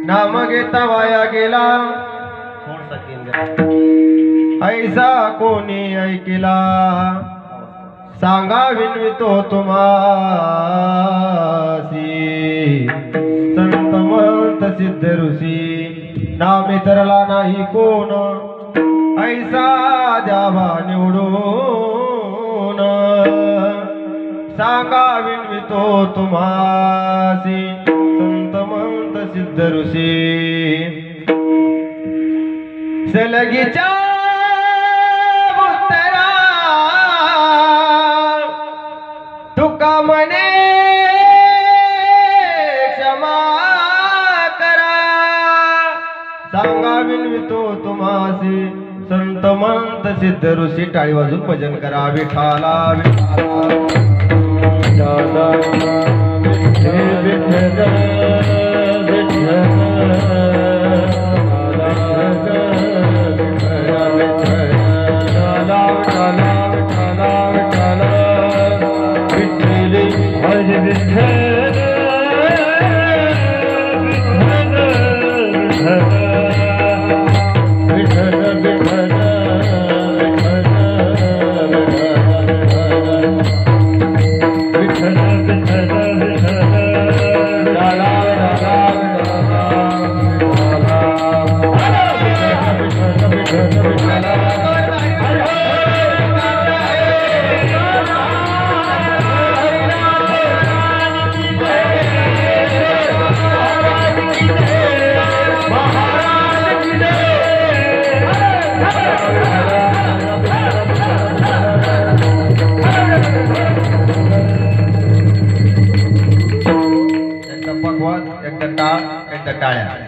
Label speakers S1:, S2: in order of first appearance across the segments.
S1: नाम घेता वाया गेला ऐसा कोणी ऐकिला सांगा विनवितो तुम्हासी संत महंत सिद्ध ऋषी नामे तरला नाही कोण ऐसा द्यावा निवडून सांगा विनवितो तुम्हासी संत महंत सिद्ध ऋषी सलगीच्या उत्तरा तुका म्हणे क्षमा करा सांगा विनवितो तुम्हासी संत महंत सिद्ध ऋषी टाळी वाजून भजन करा विठाला विठाला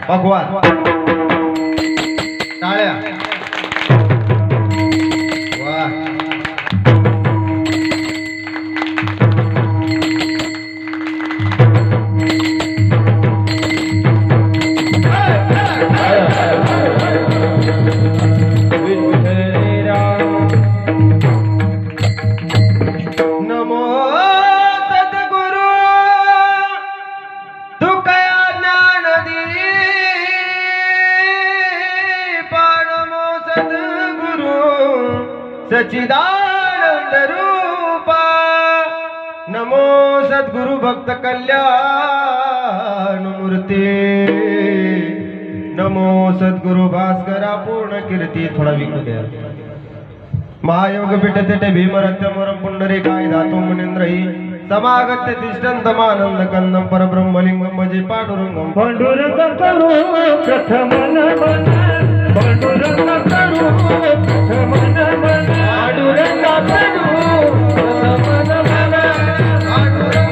S1: भगवान टाळ्या वाह नमो सद्गुरु तुकया ज्ञान सच्चिदानंद रूपा नमो सद्गुरु भक्त कल्याण मूर्ती नमो सद्गुरु भास्करा पूर्ण कीर्ती थोडा विकू द्या महायोग पीठते भीमरत्यमरम पुंडरी काय धातु मुनींद्रही समागत्य तिष्ठन्तमानंद कंदम परब्रह्मलिंगम भजे पांडुरंगम
S2: पांडुरंग करू प्रथम नमन पांडुरंग करू प्रथम नमन पांडुरंग करू प्रथम नमन पांडुरंग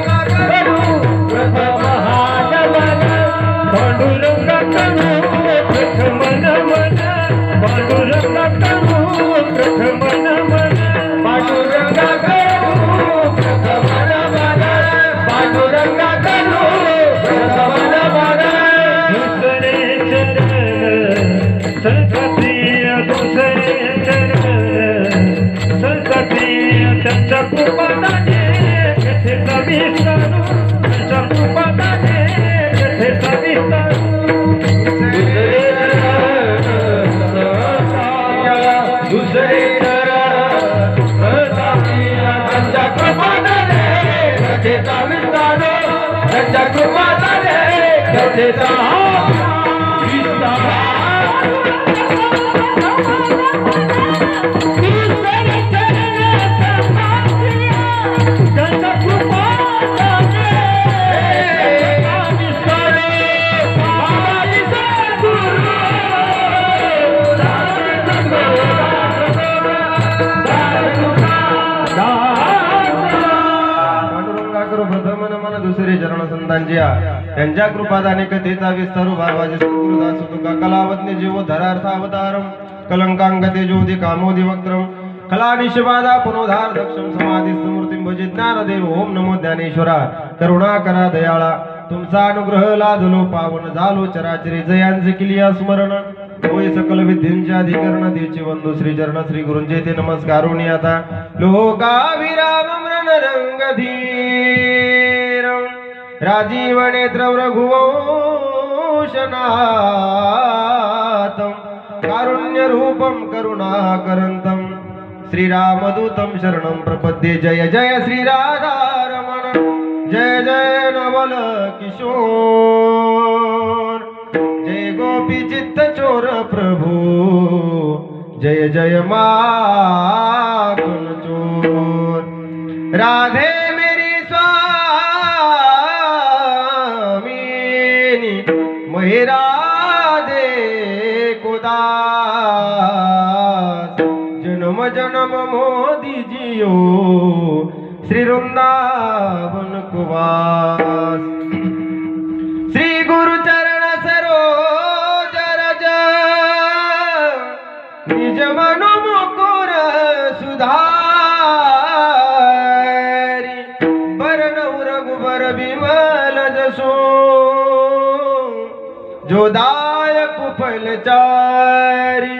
S2: विस्तारू त्यांच्या कृपादाने कथेचा विस्तारू
S1: दुसरे त्यांच्या कृपादाने कथेचा विस्तार त्यांच्या कृपादाने कथेचा दुसरे चरण संतांच्या त्यांच्या कृपादाने कथेचा विस्तारू भावाचे सद्गुरुदास तुका कलावत्ने जीवो धरार्थ अवतारम कलंकांगते ज्योती कामोदी वक्त्रम कला निशिवादा पुनोधार दक्षम समाधी समूर्ती भजे ज्ञानदेव ओम नमो ज्ञानेश्वरा करुणा करा दयाळा तुमचा अनुग्रह लादलो पावन झालो चराचरी जयांचे किलिया स्मरण होय सकल विद्येंचे अधिकरण देची वंदू श्री चरण श्री गुरुंचे ते नमस्कारुणी आता लोकाभिराम रणरंगधीर राजीव नेत्र रघुवंशनाथं कारुण्य रूपं करुणाकरंतं श्रीरामदूतं शरणं प्रपद्ये जय जय श्री राधारमण जय जय नवल किशोर जय गोपी चित्त चोर प्रभु जय जय माखन चोर राधे मेरी स्वामिनी महिरा दे दास जन्म जन्म मोदी जियो श्री वृंदावन कुवास श्री गुरु चरण सरोज रज निज मनु मुकुर सुधारी बरनउ रघुबर बिमल जसो जो दायक फलचारी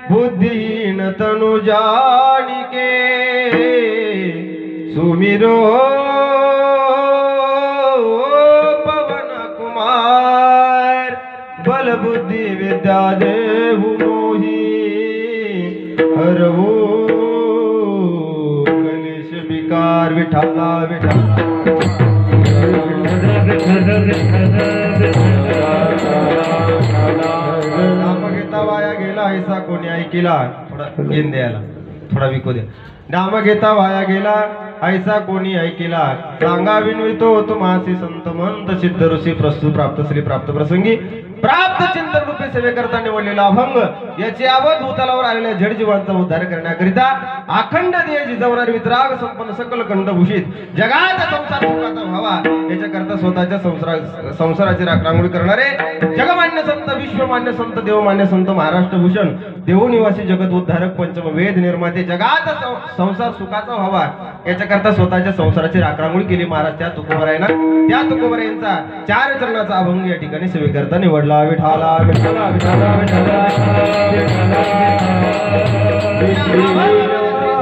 S1: बुद्धिहीन तनु जानिके सुमिरो पवन कुमार बल बुद्धि विद्या देहु मोहि हरवो कलेश विकार विठाला विठाला नाम घेता वाया गेला ऐसा कोणी ऐकिला थोडा घेऊन द्यायला थोडा विकू द्या नाम घेता वाया गेला ऐसा कोणी ऐकिला सांगा विनवितो तुम्हासी संत मंत सिद्ध ऋषी प्रस्तुत प्राप्त श्री प्राप्त प्रसंगी प्राप्त चिंतन रूपी सेवेकरता निवडलेला अभंग याची आवड भूतलावर आलेल्या जड जीवांचा उद्धार करण्याकरिता अखंड देह जिजवणारी वितराग संपन्न सकल कंठभूषित जगात संसार सुखाचा व्हावा याच्याकरता स्वतःच्या संसाराची राखरांगोळी करणारे जगमान्य संत विश्वमान्य संत देवमान्य संत महाराष्ट्र भूषण देवनिवासी जगत उद्धारक पंचम वेद निर्माते जगात संसार सुखाचा व्हावा याच्याकरता स्वतःच्या संसाराची राखरांगोळी केली महाराज त्या तुकोबरायांना त्या तुकोबरायांचा 4 चरणाचा अभंग या ठिकाणी सेवेकरता निवडला विठाला विठाला विठाला विठाला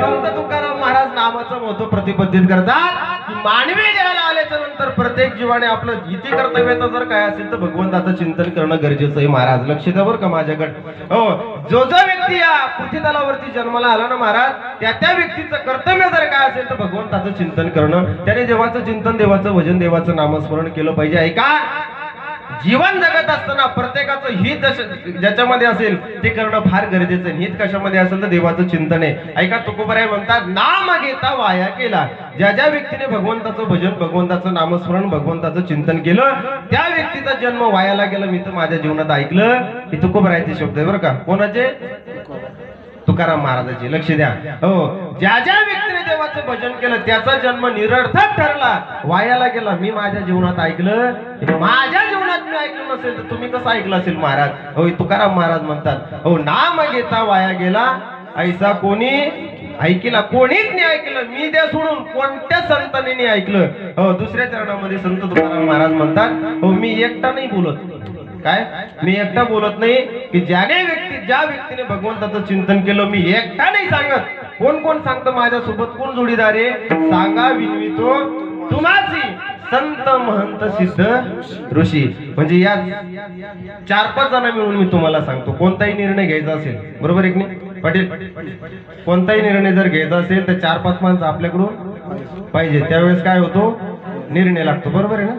S1: संत तुकाराम महाराज नामाचं महत्व प्रतिपादित करतात की मानवी देहाला आल्याच्या नंतर प्रत्येक जीवाने आपलं इति कर्तव्याचं जर काय असेल तर भगवंताचं चिंतन करणं गरजेचं आहे महाराज लक्ष द्या बरं का माझ्याकडे हो जो व्यक्ती या पृथ्वीतलावरती जन्माला आला ना महाराज त्या व्यक्तीचं कर्तव्य जर काय असेल तर भगवंताचं चिंतन करणं त्याने देवाचं चिंतन देवाचं भजन देवाचं नामस्मरण केलं पाहिजे ऐका जीवन जगत असताना प्रत्येकाचं हित ज्याच्यामध्ये असेल ते करणं फार गरजेचं आहे हित कशामध्ये असेल तर देवाचं चिंतन आहे ऐका तुकोबराय म्हणतात नाम घेता वाया केला ज्या व्यक्तीने भगवंताचं भजन भगवंताचं नामस्मरण भगवंताचं चिंतन केलं त्या व्यक्तीचा जन्म वायाला गेला मी तर माझ्या जीवनात ऐकलं की तुकोबरायचे शब्द आहे बरं का कोणाचे तुकाराम महाराजांचे लक्ष द्या हो ज्या व्यक्तीने देवाचं भजन केलं त्याचा जन्म निरर्थक ठरला वायाला गेला मी माझ्या जीवनात ऐकलं माझ्या जीवनात मी ऐकलं नसेल तर तुम्ही कसं ऐकलं असेल महाराज हो तुकाराम महाराज म्हणतात हो नाम घेता वाया गेला ऐसा कोणी ऐकला कोणीच नाही ऐकलं मी द्या सोडून कोणत्या संतांनी ऐकलं हो दुसऱ्या चरणामध्ये संत तुकाराम महाराज म्हणतात हो मी एकटा नाही बोलत काय मी एकटा बोलत नाही की ज्या व्यक्तीने भगवंताचं चिंतन केलं मी एकटा नाही सांगत कोण सांगतं माझ्यासोबत कोण जोडीदार आहे सांगा विनवितो तुम्हासी संत महंत सिद्ध ऋषी. म्हणजे या 4-5 जण मिळून मी तुम्हाला सांगतो, कोणताही निर्णय घ्यायचा असेल, बरोबर आहे की नाही पाटील? कोणताही निर्णय जर घ्यायचा असेल तर 4-5 माणसं आपल्याकडून पाहिजे. त्यावेळेस काय होतो, निर्णय लागतो. बरोबर आहे ना,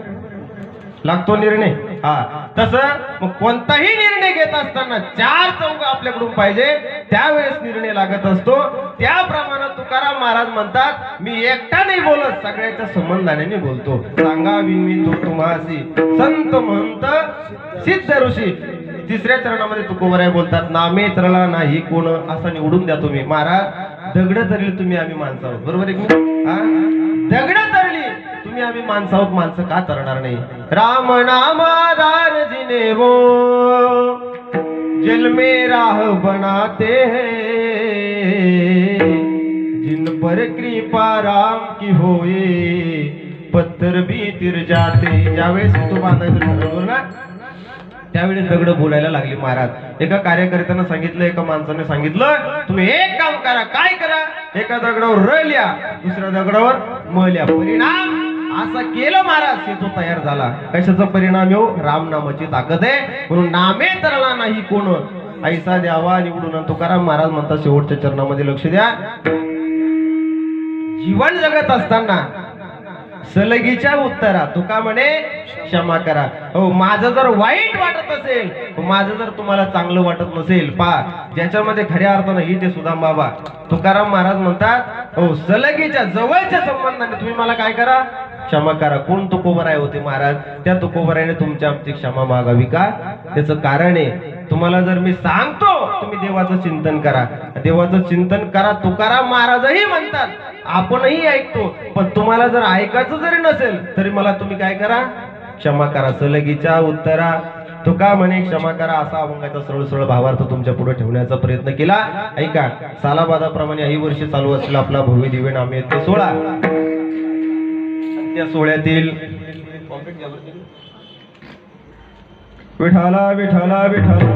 S1: लागतो निर्णय. हा, तसं मग कोणताही निर्णय घेत असताना 4 चौघ आपल्याकडून पाहिजे, त्यावेळेस निर्णय लागत असतो. त्याप्रमाणे तुकाराम महाराज म्हणतात, मी एकटा नाही बोलत, सगळ्याच्या संबंधाने मी बोलतो. सांगावी मी तो तुम्हासी संत महंत सिद्ध ऋषी. 3ऱ्या चरणामध्ये तुकोबराय बोलतात, नामे तरला नाही कोण असा निवडून द्या तुम्ही. महाराज दगड तरली तुम्ही आम्ही माणसं आहोत. बरोबर आहे की? हा, दगड तरली तुम्ही आम्ही माणसं आहोत, माणसं का तरणार नाही? राम नामादार जिने वो जल में राह बनाते हैं, जिन पर कृपा राम की होए पत्थर भी तिर जाते. ज्यावेळेस तो बांधायचं ठरवलं ना, त्यावेळेस दगड बोलायला लागली. महाराज एका कार्यकर्त्यानं सांगितलं, एका माणसाने सांगितलं, तुम्ही एक काम करा. काय करा? एका दगडावर र लिया, दुसऱ्या दगडावर म लिया. परिणाम असा केलं महाराज, सेतू तयार झाला. कशाचा परिणाम येऊ? राम नामाची ताकद आहे. म्हणून नामे तरला नाही कोण ऐसा द्यावा निवडून. तुकाराम महाराज म्हणतात शेवटच्या चरणामध्ये, लक्ष द्या, जीवन जगत असताना सलगीच्या उत्तरा तुका म्हणे क्षमा करा. हो, माझं जर वाईट वाटत असेल, माझं जर तुम्हाला चांगलं वाटत नसेल, ज्याच्यामध्ये खऱ्या अर्थानं ही ते सुदाम बाबा तुकाराम महाराज म्हणतात, हो, सलगीच्या जवळच्या संबंधाने तुम्ही मला काय करा? क्षमा करा. कोण तुकोबराय होते महाराज? त्या तुकोबरायने तुमच्या आमची क्षमा मागावी का? त्याचं कारण आहे, तुम्हाला जर मी सांगतो तुम्ही देवाचं चिंतन करा, देवाचं चिंतन करा. तुकाराम महाराजही म्हणतात, आपणही ऐकतो, पण तुम्हाला जर ऐकायचं जरी नसेल तरी मला तुम्ही काय करा? क्षमा करा. सलगीच्या उत्तरा तुका म्हणे क्षमा करा, असा अभंगाचा सरळ सरळ भावार्थ तुमच्या पुढे ठेवण्याचा प्रयत्न केला. ऐका, सालाबादाप्रमाणे ही वर्षी चालू असलेला आपला भव्य दिव्य नामे ते 16. त्या 16 विठाला विठाला विठाला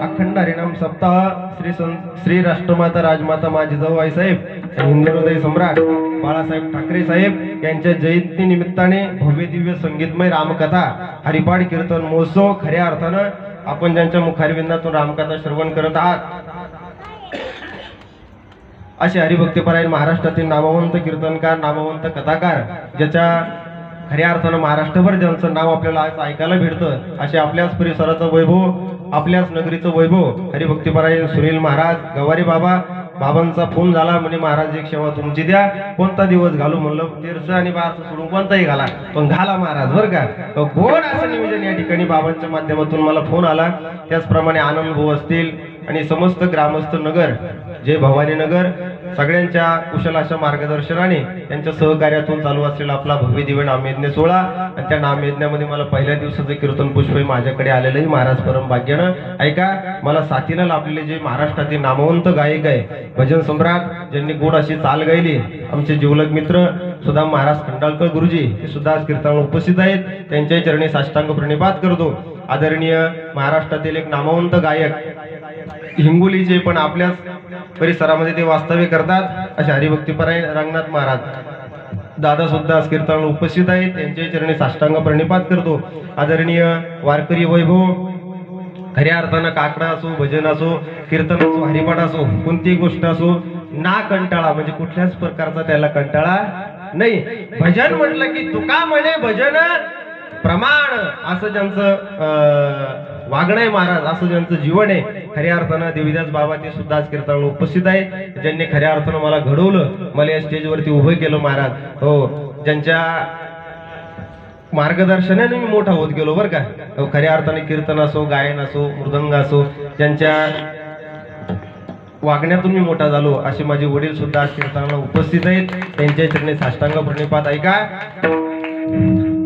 S1: अखंड हरिनाम सप्ताह श्री राष्ट्रमाता राजमाता माझी जाऊ आई साहेब, हिंदू हृदय सम्राट बाळासाहेब ठाकरे साहेब यांच्या जयंती निमित्ताने भव्य दिव्य संगीतमय रामकथा हरिपाठ कीर्तन महोत्सव. खऱ्या अर्थानं आपण ज्यांच्या मुखारविंदातून रामकथा श्रवण करत आहात, असे हरिभक्तीपरायण महाराष्ट्रातील नामवंत कीर्तनकार, नामवंत कथाकार, ज्याच्या खऱ्या अर्थानं महाराष्ट्रभर ज्यांचं नाव आपल्याला आज ऐकायला भेटतं, असे आपल्याच परिसराचं वैभव, आपल्याच नगरीचं वैभव हरिभक्तीपरायण सुनील महाराज गवारी बाबा. बाबांचा फोन झाला, म्हणे महाराज एक सेवा तुमची द्या. कोणता दिवस घालू? म्हणलं 13 आणि 12 सोडून कोणताही घाला, पण घाला महाराज बरं का. गोड असं नियोजन या ठिकाणी बाबांच्या माध्यमातून मला फोन आला. त्याचप्रमाणे आनंद भाऊ असतील आणि समस्त ग्रामस्थ नगर, जे भवानी नगर, सगळ्यांच्या कुशल अशा मार्गदर्शनाने त्यांच्या सहकार्यातून चालू असलेला आपला भव्य दिव्य नामयज्ञ 16. आणि त्या नामयज्ञामध्ये मला पहिल्या दिवसाचं कीर्तन पुष्प माझ्याकडे आलेलंही महाराज परम भाग्यानं. ऐका, मला साथीला लाभलेले जे महाराष्ट्रातील नामवंत गायक आहे, भजन सम्राट, ज्यांनी गोड अशी चाल गायली, आमचे जिवलग मित्र सुदाम महाराज खंडाळकर गुरुजी, ते सुद्धा आज कीर्तनाला उपस्थित आहेत. त्यांच्याही चरणी साष्टांग प्रणिपात करतो. आदरणीय महाराष्ट्रातील एक नामवंत गायक, हिंगोलीचे पण आपल्याच परिसरामध्ये ते वास्तव्य करतात, असे हरिभक्तीपरायण रंगनाथ महाराज दादा सुद्धा आज कीर्तनाला उपस्थित आहेत. त्यांच्याही चरणी साष्टांग प्रणिपात करतो. आदरणीय वारकरी वैभव, खऱ्या अर्थानं काकडा असो, भजन असो, कीर्तन असो, हरिपाठ असो, कोणतीही गोष्ट असो, ना कंटाळा, म्हणजे कुठल्याच प्रकारचा त्याला कंटाळा नाही. भजन म्हटलं की तुका म्हणे भजन प्रमाण, असं ज्यांचं वागणं आहे महाराज, असं ज्यांचं जीवन आहे. खऱ्या अर्थानं देवीदास बाबा ते सुद्धा आज कीर्तनाला उपस्थित आहेत. ज्यांनी खऱ्या अर्थानं मला घडवलं, मला या स्टेजवरती उभं केलं महाराज. हो, ज्यांच्या मार्गदर्शनाने मी मोठा होत गेलो बरं का. खऱ्या अर्थाने कीर्तन असो, गायन असो, मृदंग असो, ज्यांच्या वागण्यातून मी मोठा झालो, असे माझे वडील सुद्धा आज कीर्तनाला उपस्थित आहेत. त्यांच्या चरणी साष्टांग प्रणिपात. ऐका,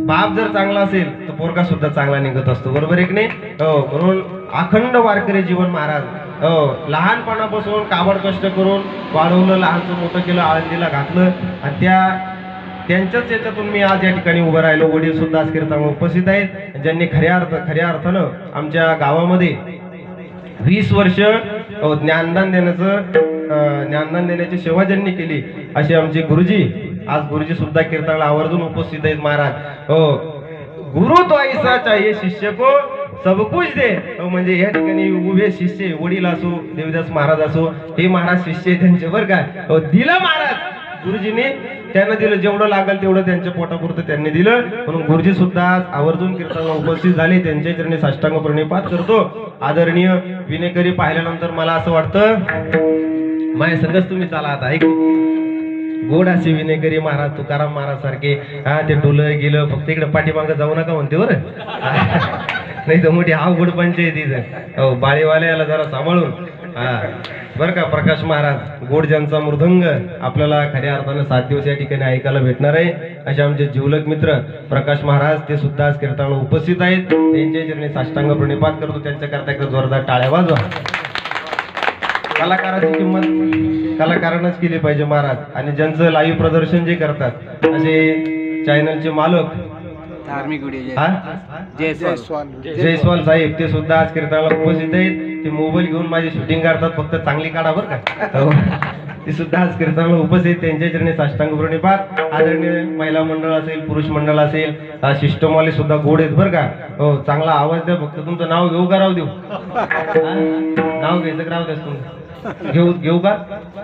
S1: बाप जर चांगला असेल तर पोरगा सुद्धा चांगला निघत असतो, बरोबर आहे की नाही? हो, म्हणून अखंड वारकरी जीवन महाराज. हो, लहानपणापासून काबड कष्ट करून वाढवलं, लहानचं मोठं केलं, आळंदीला घातलं, आणि त्यांच्याच याच्यातून मी आज या ठिकाणी उभं राहिलो. वडील सुद्धा आज कीर्तनाला उपस्थित आहेत, ज्यांनी खऱ्या अर्थानं आमच्या गावामध्ये 20 वर्ष ज्ञानदान देण्याची सेवा ज्यांनी केली असे आमचे गुरुजी, आज गुरुजी सुद्धा कीर्तनाला आवर्जून उपस्थित आहेत महाराज. हो, गुरु तो ऐसा चाहिए शिष्य को सब कुछ दे. म्हणजे या ठिकाणी उभे शिष्य, वडील असो, देवदास महाराज असो, हे महाराज शिष्य त्यांचे बरं काय. दिलं महाराज गुरुजींनी, त्यांना दिलं जेवढं लागेल तेवढं त्यांच्या पोटापुरतं त्यांनी दिलं. म्हणून गुरुजी सुद्धा आवर्जून कीर्तनाला उपस्थित झाले. त्यांच्या चरणी साष्टांग प्रणिपात करतो. आदरणीय विनेकरी पाहिल्यानंतर मला असं वाटतं माझ्या संगच तुम्ही चला आता. ऐक, गोड असे विनेकरी महाराज, तुकाराम महाराज सारखे, हा ते डोलं गेलं फक्त इकडे पाठीमागं जाऊ नका म्हणते बरं. नाही तर मोठी अवघड पंचायत इथं. हो, बाळेवाल्याला जरा सांभाळून. हा बरं का. प्रकाश महाराज गोड ज्यांचा मृदंग आपल्याला खऱ्या अर्थानं 7 दिवस या ठिकाणी ऐकायला भेटणार आहे. असे आमचे जिवलक मित्र प्रकाश महाराज, ते सुद्धा आज कीर्तनाला उपस्थित आहेत. त्यांच्या चरणी साष्टांग प्रणिपात करतो. त्यांच्याकरता एक जोरदार टाळ्या वाजवा. कलाकाराची किंमत कलाकारानंच केली पाहिजे महाराज. आणि ज्यांचं लाईव्ह प्रदर्शन जे करतात असे चॅनलचे मालक
S3: धार्मिक
S1: जयस्वाल साहेब, ते सुद्धा आज कीर्तनाला उपस्थित आहेत. ते मोबाईल घेऊन माझी शूटिंग काढतात, फक्त चांगली काढा बरं का. ते सुद्धा आज कीर्तनाला उपस्थित. त्यांच्या चरणी साष्टांग प्रणिपात. आदरणीय महिला मंडळ असेल, पुरुष मंडळ असेल, शिष्टमवाले सुद्धा गोड आहेत बरं का. हो, चांगला आवाज द्या. फक्त तुमचं नाव घेऊ का राव देऊ? नाव घ्यायचं का राव द्या तुमचं? घेऊ का?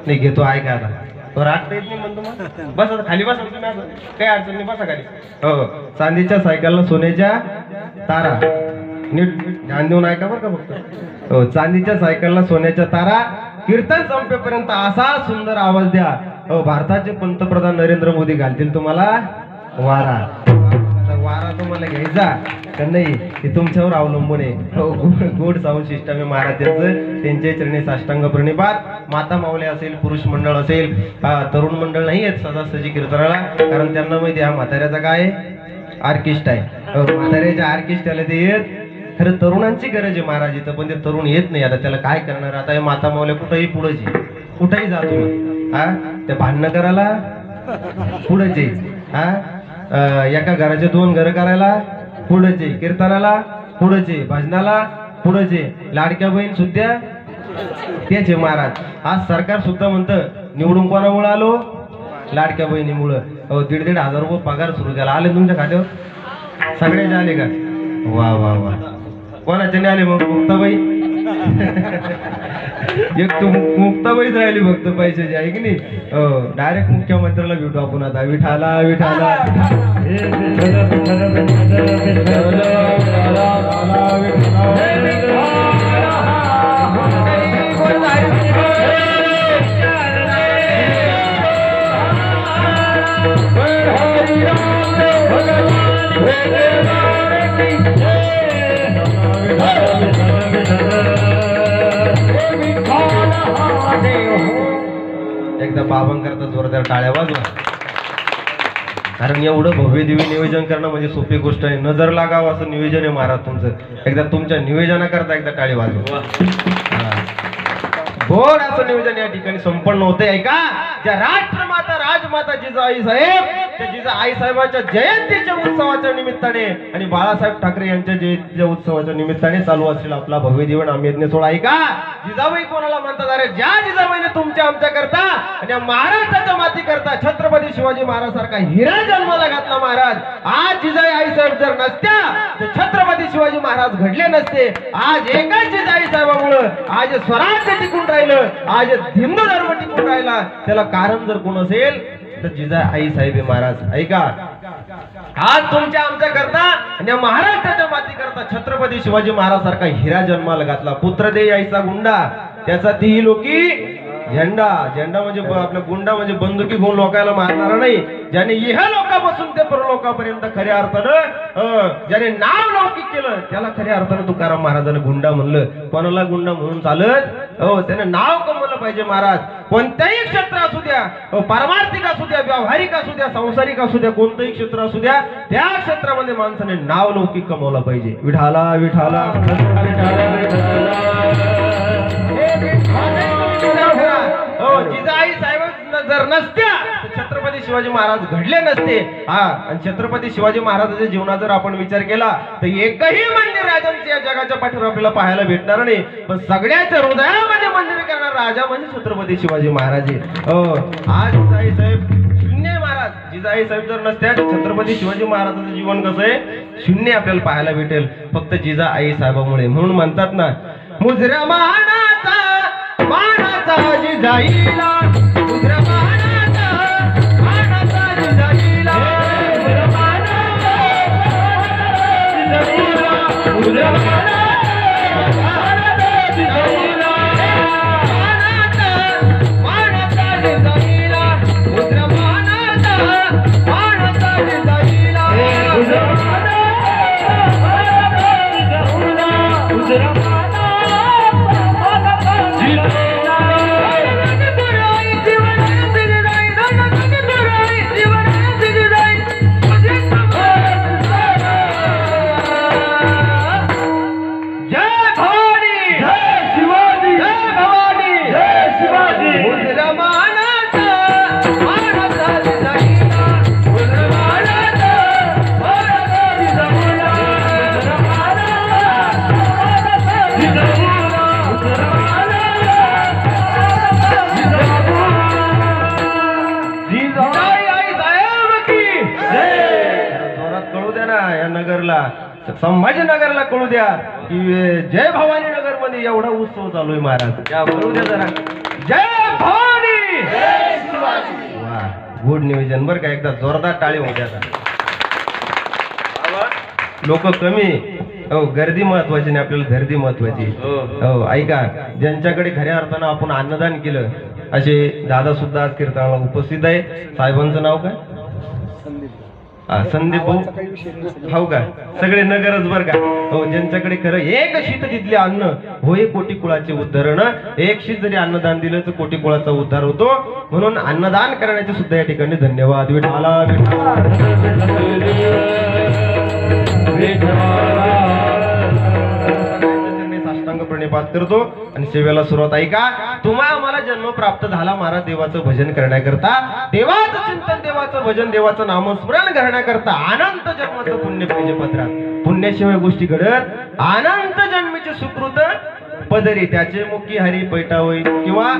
S1: नाही घेतो. ऐका आता रागता येत नाही म्हणतो मग. बस आता खाली बसा तुम्ही, आता काही अडचण नाही, बसा खाली. हो, चांदीच्या सायकलला सोन्याच्या तारा. नीट ध्यान देऊन ऐका बरं का फक्त. हो, चांदीच्या सायकलला सोन्याच्या तारा. कीर्तन संपेपर्यंत असा सुंदर आवाज द्या. हो, भारताचे पंतप्रधान नरेंद्र मोदी घालतील तुम्हाला वारा. वारा तुम्हाला घ्यायचा का नाही हे तुमच्यावर अवलंबून आहे. हो, गोड साऊंड सिस्टम आहे महाराजांचं. त्यांच्या चरणी साष्टांग प्रणिपात. माता माऊली असेल, पुरुष मंडळ असेल, तरुण मंडळ नाही आहेत सदासजी कीर्तनाला, कारण त्यांना माहिती हा म्हाताऱ्याचा काय आर्किस्ट आहे. म्हाताऱ्याच्या आर्किस्टाला ते येत. खरं तरुणांची गरज आहे महाराज इथं, पण ते तरुण येत नाही. आता त्याला काय करणार. आता हे माता माऊल्या कुठंही पुढंच आहे, कुठंही जा तुम्ही. हा, ते भांडणं करायला पुढंच आहे. हा, एका घराचे 2 घरं करायला पुढंच आहे, कीर्तनाला पुढंच आहे, भजनाला पुढंच आहे, लाडक्या बहीण सुद्धा तेच आहे महाराज. आज सरकार सुद्धा म्हणतं निवडून कोणामुळे आलो? लाडक्या बहिणीमुळं. 1,500 रुपये पगार सुरू केला. आले तुमच्या खात्यावर? सगळ्याचे आले का? वा वा वा. कोणाच्या नाही आले मग? मुक्ताबाई. एक तू मुक्ताबाईच राहिली फक्त पैशाची, आहे की नाही. हो, डायरेक्ट मुख्यमंत्र्याला भेटू आपण आता. विठाला विठाला एकदा बाबांकरता जोरदार टाळ्या वाजवा. कारण एवढं भव्य दिव्य नियोजन करणं म्हणजे सोपी गोष्ट आहे. नजर लागावं असं नियोजन आहे महाराज तुमचं. एकदा तुमच्या नियोजनाकरता एकदा टाळी वाजवा. गोड असं नियोजन या ठिकाणी संपन्न होते. ऐका, ज्या राष्ट्रमाता राजमाता जिजाई साहेब, त्या जिजाई साहेबांच्या जयंतीच्या उत्सवाच्या निमित्ताने आणि बाळासाहेब ठाकरे यांच्या जयंतीच्या उत्सवाच्या निमित्ताने चालू असलेला आपला भव्य दिवण आम्ही यज्ञ सोहळा. ऐका, जिजाबाई कोणाला म्हणतात? अरे ज्या जिजाबाईने तुमच्या आमच्या करता आणि या महाराष्ट्राच्या माती करता छत्रपती शिवाजी महाराज सारखा हिरा जन्माला घातला महाराज. आज जिजाई आई साहेब जर नसत्या तर छत्रपती शिवाजी महाराज घडले नसते. आज एकाच जिजाई साहेबामुळं आज स्वराज्य टिकून राहिलं, आज हिंदू धर्म टिकून राहिला. त्याला कारण जर कोण असेल तर जिजाई आई साहेब महाराज. ऐका, आज तुमच्या आमच्या करता आणि महाराष्ट्राच्या माती करता छत्रपती शिवाजी महाराज सारखा हिरा जन्माला घातला. पुत्र दे यायचा गुंडा, त्याचा ती लोकी झेंडा. झेंडा म्हणजे आपला गुंडा म्हणजे बंदुकी घेऊन लोकांना मारणारा नाही. ज्याने इहा लोकांपासून ते परलोकापर्यंत खऱ्या अर्थानं ज्याने नाव लौकिक केलं त्याला खऱ्या अर्थानं तुकाराम महाराजांना गुंडा म्हणलं. कोणाला गुंडा म्हणून चालत? हो, त्याने नाव कमवलं पाहिजे महाराज. कोणत्याही क्षेत्र असू द्या, पारमार्थिक असू द्या, व्यावहारिक असू द्या, सांसारिक असू द्या, कोणतंही क्षेत्र असू द्या, त्या क्षेत्रामध्ये माणसाने नाव लौकिक कमवलं पाहिजे. विठाला विठाला जिजाई साहेब जर नसत्या छत्रपती शिवाजी महाराज घडले नसते हा आणि छत्रपती शिवाजी महाराजांच्या जीवनाचा जर आपण विचार केला तर एकही मंदिर राजांचे या जगाच्या पाठीवर आपल्याला पाहायला भेटणार नाही, पण सगळ्याच्या हृदयामध्ये मंदिर करणारा राजा म्हणजे छत्रपती शिवाजी महाराज. आज जिजाई साहेब शून्य महाराज, जिजाई साहेब जर नसत्या छत्रपती शिवाजी महाराजांचं जीवन कसं आहे शून्य आपल्याला पाहायला भेटेल फक्त जिजाई साहेबामुळे. म्हणून म्हणतात ना मुजरा मानाचा मानाचा जिजाईला, मुजरा मानाचा मानाचा जिजाईला, मुजरा मानाचा जिजाईला, मुजरा मानाचा जिजाईला, मानाचा जिजाईला, मुजरा मानाचा मानाचा जिजाईला, मुजरा संभाजीनगरला कळू द्या की जय भवानी नगर मध्ये एवढा उत्सव चालू आहे महाराज. या बोलू द्या जरा जय भवानी जय शिवाजी. वा गुड नियोजन बर का, एकदा जोरदार टाळी होऊ द्या. लोक कमी हो, गर्दी महत्वाची नाही आपल्याला गर्दी महत्वाची. हो ऐका, ज्यांच्याकडे खऱ्या अर्थानं आपण अन्नदान केलं असे दादा सुद्धा आज कीर्तनाला उपस्थित आहे. साहेबांचं नाव काय? संदीप भाऊ हो का, सगळे नगरच बर का. हो ज्यांच्याकडे खरं एक शीत तिथले अन्न होय कोटी कुळाचे उद्धारण, एक शीत जरी अन्नदान दिलं तर कोटी कुळाचा उद्धार होतो. म्हणून अन्नदान करण्याचे सुद्धा या ठिकाणी धन्यवाद. विठाला साष्टांग प्रणिपात करतो आणि सेवेला सुरुवात. ऐका, तुम्हा आम्हाला जन्म प्राप्त झाला महाराज देवाचं भजन करण्याकरता, देवाचं चिंतन, देवाचं भजन, देवाचं नामस्मरण करण्याकरता. अनंत जन्माचं पुण्य पाहिजे पदरात, पुण्याशिवाय गोष्टी घडत. अनंत जन्मीचे सुकृत पदरी, त्याचे मुखी हरी पैठावई किंवा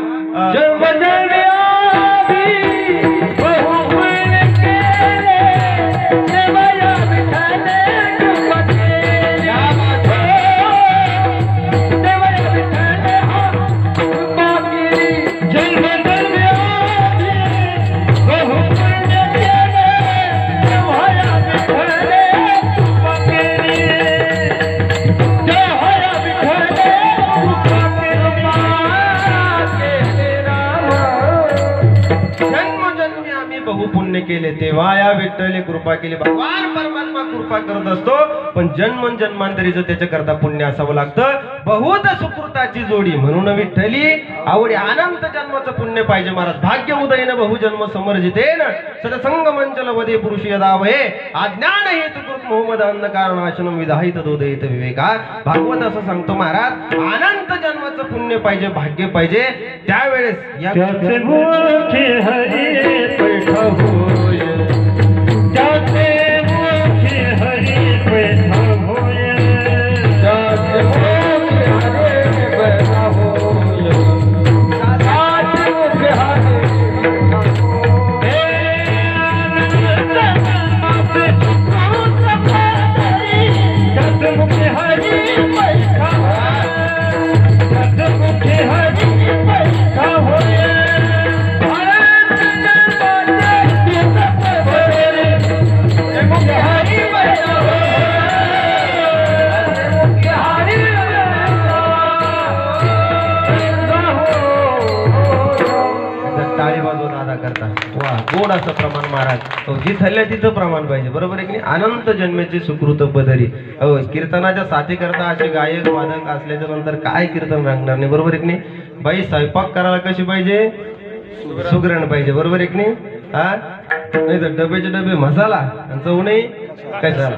S1: पुण्य केले तेव्हा या विठ्ठले कृपा केली. भगवान परमात्मा कृपा करत असतो, पण जन्म जन्मांतरीचं त्याच्या करता पुण्य असावं लागतं. बहुत सुकृताची जोडी म्हणून विठ्ठली आवडी. अनंत जन्माचं पुण्य पाहिजे महाराज. भाग्य उदयन बहुजन्म समर्जितेन सदसंग मंचल वदे पुरुष यदावहे अज्ञान हेतुकृत मोहम्मद अंधकार नाशनम विधायित दोदयित विवेका. भागवत असं सांगतो महाराज, अनंत जन्माचं पुण्य पाहिजे, भाग्य पाहिजे. त्यावेळेस
S2: त्याचे मुखी हरी पैठा होय, त्याचे मुखी हरी पैठा होय, त्याचे मुखी हरी पैठा होय, त्याचे मुखी हरी त्याचे मुखी हरी पैठा त्याचे मुखी हरी पैठा होय.
S1: टाळी वाजवून अदा करता. वा गोड असं प्रमाण महाराज. जिथं हल्ल्या तिथं प्रमाण पाहिजे, बरोबर आहे की नाही. अनंत जन्मेचे सुकृत पदरी. हो कीर्तनाच्या साथी करता असे गायक वादक असल्याच्या नंतर काय कीर्तन रंगणार नाही, बरोबर आहे की नाही. बाई स्वयंपाक करायला कशी पाहिजे, सुगरण पाहिजे, बरोबर आहे की नाही. हा नाही तर डबेचे डबे मसाला आणि चव नाही कशाला.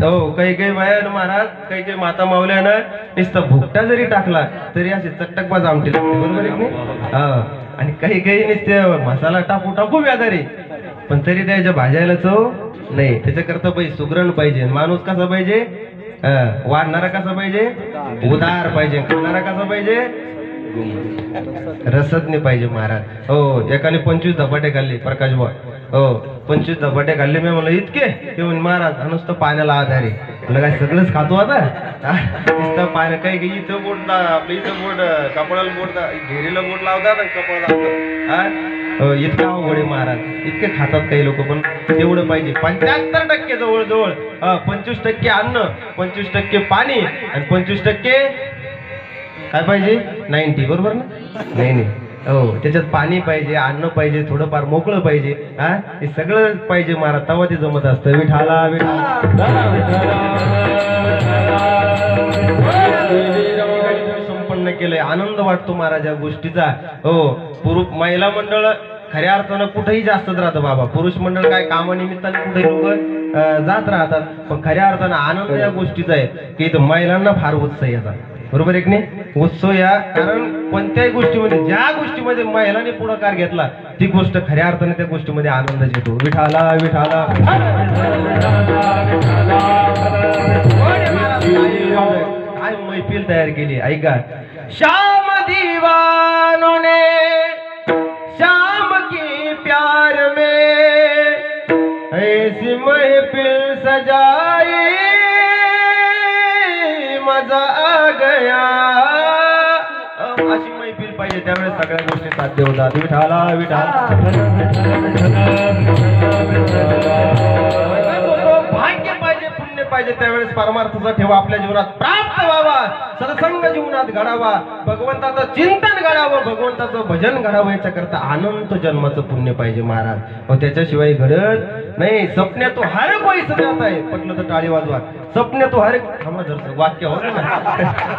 S1: हो काही काही बाया महाराज, काही काही माता मावल्यानं नुसतं भुकटा जरी टाकला तरी असे चटकबाज आमटी लागते, बरोबर आहे की नाही. हा आणि काही काही नुसते मसाला टाकू टाकू व्याधारी पण तरी त्याच्या भाजायला चव नाही. त्याच्याकरता पाहिजे सुगरण पाहिजे. माणूस कसा पाहिजे? वाढणारा कसा पाहिजे? उदार पाहिजे. खाणारा कसा पाहिजे? रसदने पाहिजे महाराज. हो, एकाने 25 धपाटे खाल्ले प्रकाश बुवा. हो, 25 धपाटे खाल्ले. मी म्हणलं इतके? ते म्हणे महाराज नुसतं पाण्याला आधार आहे. म्हणलं काय सगळंच खातो आता? नुसतं पाण्या काही इथं बोट आपलं इथं बोट कपड्याला बोट घेरीला बोट लावतात आणि कपडा लावतात. इतका अवघड आहे महाराज. इतके खातात काही लोक, पण तेवढं पाहिजे. 75% जवळजवळ 25% अन्न, 25% पाणी आणि 25% काय पाहिजे? 90. बरोबर ना? नाही हो, त्याच्यात पाणी पाहिजे, अन्न पाहिजे, थोडंफार मोकळं पाहिजे. हे सगळं पाहिजे महाराज, तेव्हा ते जमत असतं. विठाला संपन्न केलंय. आनंद वाटतो महाराज या गोष्टीचा. हो, पुरुष महिला मंडळ खऱ्या अर्थानं कुठेही जास्तच राहतं बाबा. पुरुष मंडळ काय कामानिमित्ताने कुठेही लोक जात राहतात, पण खऱ्या अर्थानं आनंद या गोष्टीचा आहे की इथं महिलांना फार उत्साह याचा. बरोबर आहे की नाही? उत्सव या, कारण कोणत्याही गोष्टीमध्ये ज्या गोष्टीमध्ये महिलांनी पुढाकार घेतला ती गोष्ट खऱ्या अर्थाने त्या गोष्टीमध्ये आनंद येतो. विठाला विठाला काय मैफिल तयार केली ऐका. श्याम दीवानों ने श्याम की प्यार में ऐसी महफिल सजाई, मजा आ गया. अशी मैफिल पाहिजे, त्यावेळेस सगळ्या गोष्टी साध्य होतात. विठाला विठाला भाग्य पाहिजे, पुण्य पाहिजे, त्यावेळेस परमार्थाचा ठेवा आपल्या जीवनात प्राप्त व्हावा. सत्संग जीवनात घडावा, भगवंताचं चिंतन घडावं, भगवंताचं भजन घडावं. याच्याकरता अनंत जन्माचं पुण्य पाहिजे महाराज. व त्याच्याशिवाय घडत नाही. सपने तो हर कोई सजाता है. पटलं तर टाळी वाजवा. सपने तो हर वाक्य हो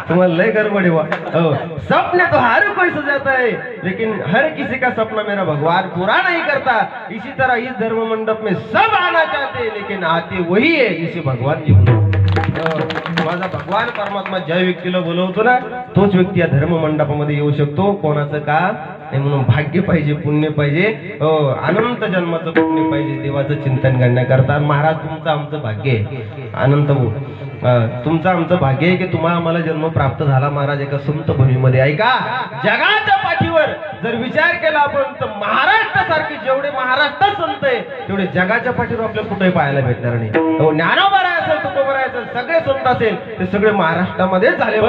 S1: तुम्हाला लय गडबड आहे. हो, सपने तो हर कोई सजाता है, लेकिन हर किसी का सपना मेरा भगवान पूरा नहीं करता. इसी तरह इस धर्म मंडप में सब आना चाहते, लेकिन आते वही है जिसे भगवान जी बोलते. माझा भगवान परमात्मा ज्या व्यक्तीला बोलवतो ना, तोच व्यक्ती या धर्म मंडपामध्ये येऊ शकतो. कोणाचं का नाही, म्हणून भाग्य पाहिजे, पुण्य पाहिजे, अनंत जन्माचं पुण्य पाहिजे देवाचं चिंतन करण्याकरता. महाराज तुमचं आमचं भाग्य आहे. अनंत तुमचं आमचं भाग्य आहे की तुम्हाला आम्हाला जन्म प्राप्त झाला महाराज एका संत भूमीमध्ये. ऐका, जगाच्या पाठीवर जर विचार केला आपण तर महाराष्ट्रासारखे जेवढे महाराष्ट्रात संत आहे तेवढे जगाच्या पाठीवर आपल्याला कुठेही पाहायला भेटणार नाही. ज्ञानोबा राय असेल, तुकोबा राय असेल, सगळे संत असेल ते सगळे महाराष्ट्रामध्ये झाले.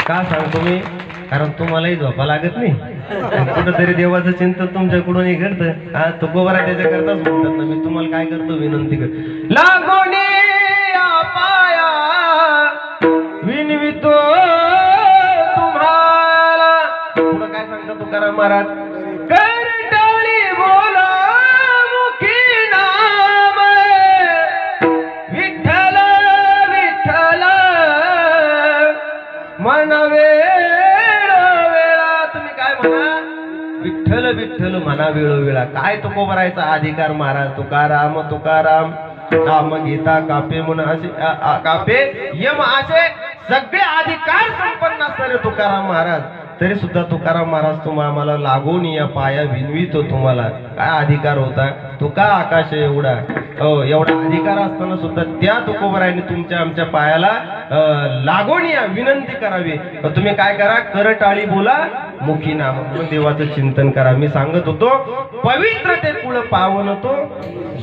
S1: का सांगतो मी, कारण तुम्हालाही झोपा लागत नाही. कुठंतरी देवाचं चिंतन तुमच्याकडून घडतं. हा, तो गोबरा त्याच्या करताच म्हणतात ना. मी तुम्हाला काय करतो, विनंती कर लागोनी पाया विनवितो तुम्हाला. पुढं काय सांगता तुकाराम महाराज? करटाळी बोला मुखी नाम विठ्ठल विठ्ठल म्हणावे वेळा. तुम्ही काय म्हणा? विठ्ठल विठ्ठल म्हणा वेळोवेळा. काय तुकोबरायचा अधिकार महाराज? तुकाराम तुकाराम नाम गीता कापे म्हणून असे कापे यम असे सगळे अधिकार संपन्न असणारे तुकाराम महाराज. तरी सुद्धा तुकाराम महाराज तुम्हा आम्हाला लागून या पाया विनवितो. तुम्हाला काय अधिकार होता? तुका आकाश एवढा, एवढा अधिकार असताना सुद्धा त्या तुकोबरायने तुमच्या आमच्या पायाला लागून या विनंती करावी. तुम्ही काय करा? करटाळी बोला मुखी नाम म्हणून देवाचं चिंतन करा. मी सांगत होतो पवित्र ते कुळ पावन तो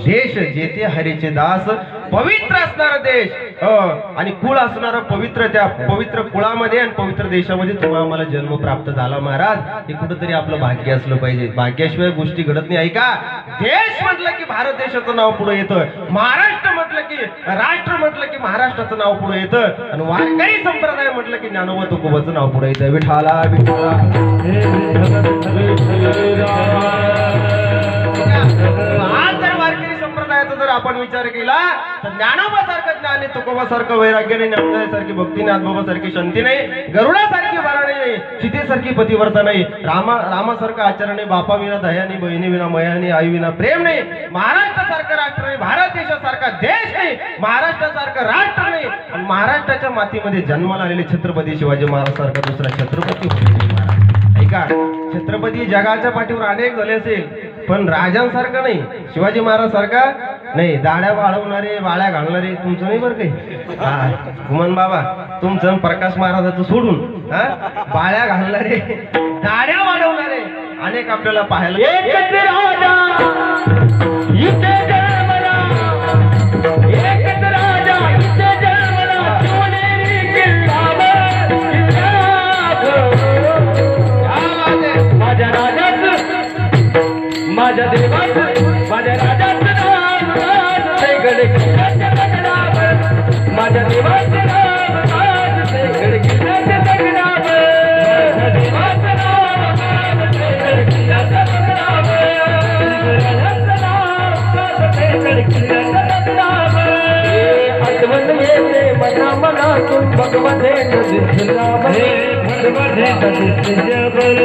S1: देश जेथे हरीचे दास. पवित्र असणारा देश आणि कुळ असणारा पवित्र, त्या पवित्र कुळामध्ये आणि पवित्र देशामध्ये तुम्हाला आम्हाला जन्म प्राप्त झाला महाराज. हे कुठंतरी आपलं भाग्य असलं पाहिजे. भाग्याशिवाय गोष्टी घडत नाही. ऐका, देश म्हटलं की भारत देशाचं नाव पुढे येतं. महाराष्ट्र म्हटलं की, राष्ट्र म्हटलं की महाराष्ट्राचं नाव पुढे येतं. आणि वारकरी संप्रदाय म्हटलं की ज्ञानोबा तुकोबाचं नाव पुढे येतं. विठाला विठाला. आज जर वारकरी संप्रदायाचा जर आपण विचार केला तर ज्ञानोबा सारखं ज्ञान नाही, तुकोबा सारखं वैराग्य नाही, ज्ञानोबासारखी भक्ती नाही, आत्मोबा सारखी शांती नाही, गरुडासारखी वाराणी नाही, सीतेसारखी पतिव्रता नाही, रामासारखं आचरण नाही, बापा विना दया नाही, बहिणी विना मया नाही, आई विना प्रेम नाही, महाराष्ट्रासारखं राष्ट्र नाही, भारत देशासारखा देश नाही, महाराष्ट्रासारखं राष्ट्र नाही, आणि महाराष्ट्राच्या मातीमध्ये जन्माला आलेले छत्रपती शिवाजी महाराज सारखा दुसरा छत्रपती होते महाराज. ऐका, छत्रपती जगाच्या पाठीवर अनेक झाले असेल पण राजांसारखं नाही, शिवाजी महाराज सारखा नाही. दाड्या वाळवणारे, वाळ्या घालणारे तुमचं नाही बरं काही. गुमान बाबा तुमचं प्रकाश महाराजाचं सोडून बाळ्या घालणारे, दाड्या वाढवणारे अनेक आपल्याला पाहायला.
S2: माझ्या देवाचं, माझ्या राजाचं नाव गड किल्ल्यावर, माझ्या देवाचं नाव गड किल्ल्याच्या दगडावर, माझ्या देवाचं नाव गड किल्ल्याच्या दगडावर, गड किल्ल्याच्या दगडावर. आठवण येते मना मनातून भगवते दिसल्यावर, भगवते दिसल्यावर,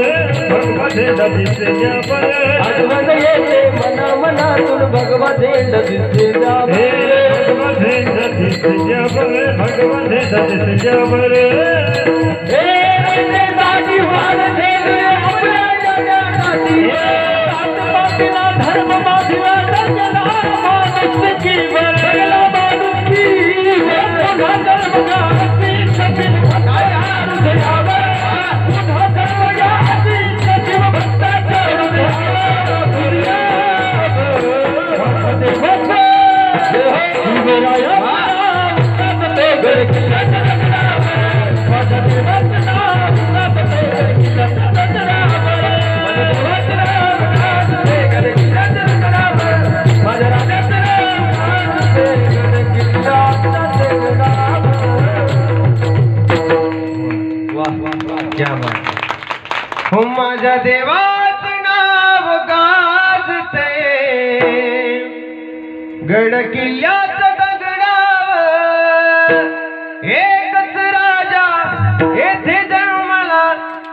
S2: भगवते दिसल्यावर. आठवण येते मना मनातून भगवते दिसल्यावर, भगवते दिसल्यावर, भगवते दिसल्यावर. हे दादी वाल ठेवले आपल्या जगासाठी, आत्मातीला धर्म माधिवा जगला माणुसकी वर, जगला माणुसकी पुन्हा धर्मगाती सतीन भटाया हृदयावर, पुन्हा धर्मगाती सतीन भक्ताच्या हृदयावर. शिवराया गड किल्ल्याच्या दगडावर, माझ्या देवाचं नाव गड किल्ल्याच्या दगडावर, माझ्या देवाचं नाव गड किल्ल्याच्या दगडावर, माझ्या राजाचं नाव गड किल्ल्याच्या दगडावर. वाह वाह,
S1: क्या बात. हो माझ्या देवाचं नाव गाजते गड किल्ल्याच्या दगडावर, एकच राजा येथे जन्मला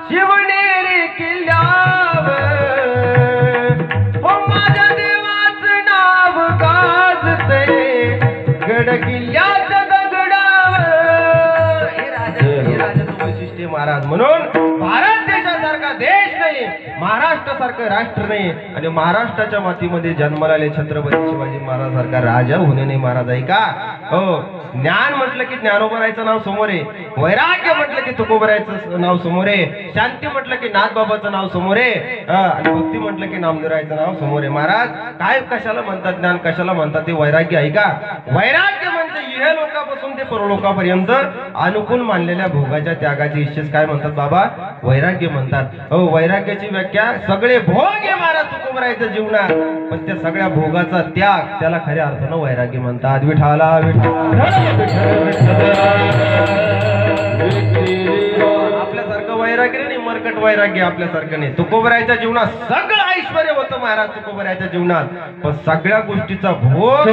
S1: शिवनेरी किल्ल्यावर. हो माझ्या देवाचं नाव गाजते गड किल्ल्याच्या दगडावर. हे राजाचं वैशिष्ट्य महाराज. म्हणून भारत देशासारखा देश नाही, महाराष्ट्रासारखं राष्ट्र नाही, आणि महाराष्ट्राच्या मातीमध्ये जन्माला आले छत्रपती शिवाजी महाराज सारखा राजा होणे नाही महाराज. ऐका, हो ज्ञान म्हटलं की ज्ञानोबरायचं नाव समोर आहे, वैराग्य म्हटलं की तुकोबरायचं नाव समोर आहे, शांती म्हटलं की नाथबाबाचं नाव समोर आहे, आणि भक्ती म्हटलं की नामदेवरायचं नाव समोर आहे महाराज. काय कशाला म्हणतात ज्ञान, कशाला म्हणतात ते वैराग्य. ऐका, वैराग्य म्हणजे इह लोकापासून ते परलोकापर्यंत अनुकूल मानलेल्या भोगाच्या त्यागाची इच्छेस काय म्हणतात बाबा, वैराग्य म्हणतात. हो, वैराग्याची व्याख्या सगळे भोग हे महाराज तुकोबरायचं जीवनात, पण त्या सगळ्या भोगाचा त्याग त्याला खऱ्या अर्थानं वैराग्य म्हणतात. विठाला आपल्यासारखं वैराग्य नाही, मरकट वैराग्य आपल्यासारखं नाही. तुकोबरायच्या जीवनात सगळं ऐश्वर्य होतं महाराज तुकोबरायच्या जीवनात, पण सगळ्या गोष्टीचा भोग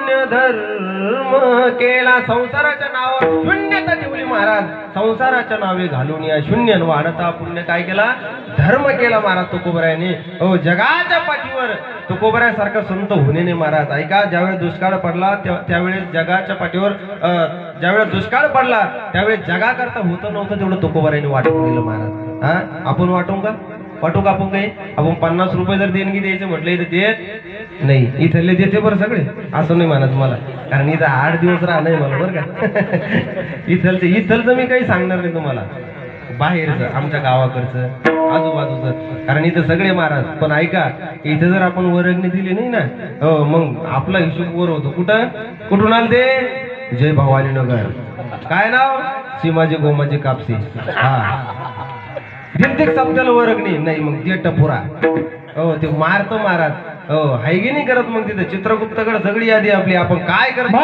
S1: शून्य धर्म केला संसाराच्या नावावर शून्यता ठेवली महाराज संसाराच्या नावे घालून या शून्य वाढता पुण्य काय केला धर्म केला महाराज तुकोबरायाने हो जगाच्या पाठीवर तुकोबरायासारखा संत होणे नाही महाराज ऐका ज्यावेळेस दुष्काळ पडला त्यावेळेस जगाच्या पाठीवर ज्यावेळेस दुष्काळ पडला त्यावेळेस जगाकरता होतं नव्हतं तेवढं तुकोबरायाने वाटून दिलं महाराज हा आपण वाटू का आपण काही आपण 50 रुपये जर देणगी द्यायचं म्हटलं इथं देत नाही इथले देते बरं सगळे असं नाही म्हणत मला कारण इथं 8 दिवस राहणं आहे मला बरं का इथलचं मी काही सांगणार नाही तुम्हाला बाहेरचं आमच्या गावाकडचं आजूबाजूचं कारण इथं सगळे महाराज पण ऐका इथं जर आपण वर्गणी दिली नाही ना हो मग आपला हिशोब वर होतो कुठून आल ते जय भवानी नगर काय नाव सीमाजी गोमाजी कापसी हा दिलते शब्दाला वर्गणी नाही मग ते टपुरा हो ते मारतो महाराज हो हायगी नाही करत मग तिथं चित्रगुप्तकडे सगळी यादी आपली आपण काय करत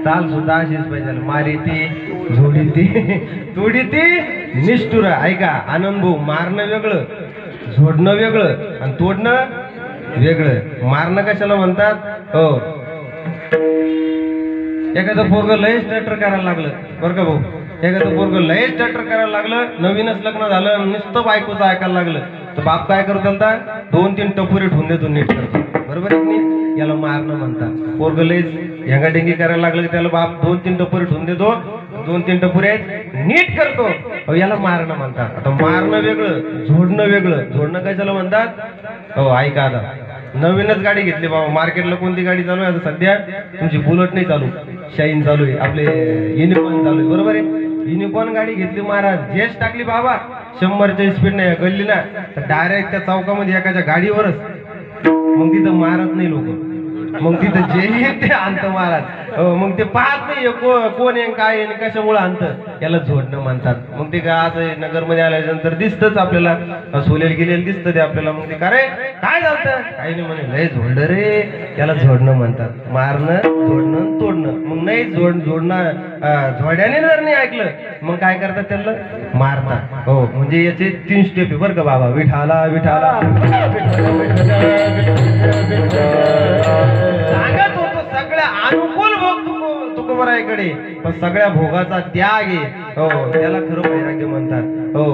S1: चाल सुद्धा अशीच पाहिजे मारी ती झोडी ती तोडी ती निष्ठुर ऐका आनंद भाऊ मारणं वेगळं झोडणं वेगळं आणि तोडणं वेगळं मारणं कशाला म्हणतात हो एखादं पोरग लयच टटर करायला लागलं बरं का भाऊ एखादं पोरग लयच टटर करायला लागलं नवीनच लग्न झालं नुसतं बायकोचं ऐकायला लागलं तर बाप काय करतो आता 2-3 टपुरे ठेवून देतो नीट करतो बरोबर आहे की याला मारणं म्हणतात पोरग लयच हेंगाडेंगी करायला लागलं की त्याला बाप 2-3 टपुरे ठेवून देतो 2-3 टपुरे नीट करतो याला मारणं म्हणतात आता मारणं वेगळं झोडणं वेगळं झोडणं कशाला म्हणतात हो ऐका आता नवीनच गाडी घेतली बाबा मार्केटला कोणती गाडी चालू आहे आता सध्या तुमची बुलेट नाही चालू शाईन चालू आहे आपले युनिकॉर्न चालू आहे बरोबर आहे युनिकॉर्न गाडी घेतली महाराज जेच टाकली बाबा 100च्या स्पीड नाही गल्ली ना तर डायरेक्ट त्या चौकामध्ये एखाद्या गाडीवरच मग तिथं मारत नाही लोक मग तिथं जे ते आणतं महाराज मग ते पाहत नाही कोण आहे काय आहे कशामुळे आणतं याला झोडणं म्हणतात मग ते काय असं नगरमध्ये आल्यानंतर दिसतच आपल्याला सोलेल गेलेलं दिसतं ते आपल्याला मग ते काय झालं काही नाही म्हणे लय झोडलं रे याला झोडणं म्हणतात मारणं झोडणं तोडणं मग नाही जोडणं झोड्याने जर नाही ऐकलं मग काय करतात त्याला मारतात हो म्हणजे याचे 3 स्टेप आहे बरं का बाबा विठाला विठाला सांगत होतो सगळ्या अनुकूल भोग तुकोबरायाकडे पण सगळ्या भोगाचा त्याग आहे हो त्याला खरं वैराग्य म्हणतात हो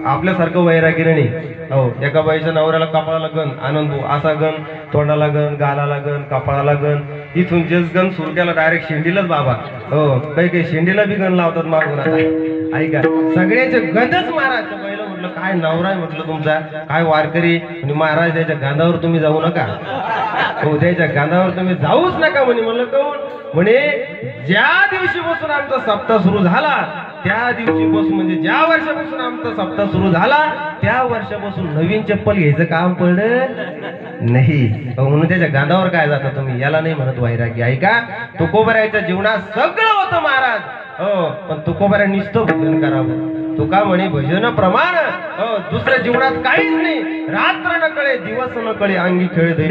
S1: आपल्यासारखं वैराग्य नाही हो एका बाईच्या नवऱ्याला कपाळाला गण आनंद असा गण तोंडाला गण गालाला गण कपाळाला गण इथून जेच गण सुरू केला डायरेक्ट शेंडीलाच बाबा हो काही शेंडीला बी गण लावतात मागून आता ऐका सगळ्याचे गणच महाराज पहिलं म्हटलं काय नवरा म्हटलं तुमचा काय वारकरी म्हणजे महाराज त्याच्या गांधावर तुम्ही जाऊ नका हो त्याच्या गांधावर तुम्ही जाऊच नका म्हणे म्हणलं काऊन म्हणे ज्या दिवशी पासून आमचा सप्ताह सुरू झाला त्या दिवशीपासून म्हणजे ज्या वर्षापासून आमचा सप्ताह सुरू झाला त्या वर्षापासून नवीन चप्पल घ्यायचं काम पडलं नाही म्हणून त्याच्या गांधावर काय जाता तुम्ही याला नाही म्हणत वैराग्य ऐका तुकोबरायाच्या जीवनात सगळं होतं महाराज हो पण तुकोबराया नुसतं भजन करावं तुका म्हणे भजन प्रमाण हो दुसऱ्या जीवनात काहीच नाही रात्र न कळे दिवस न कळे अंगी खेळ दे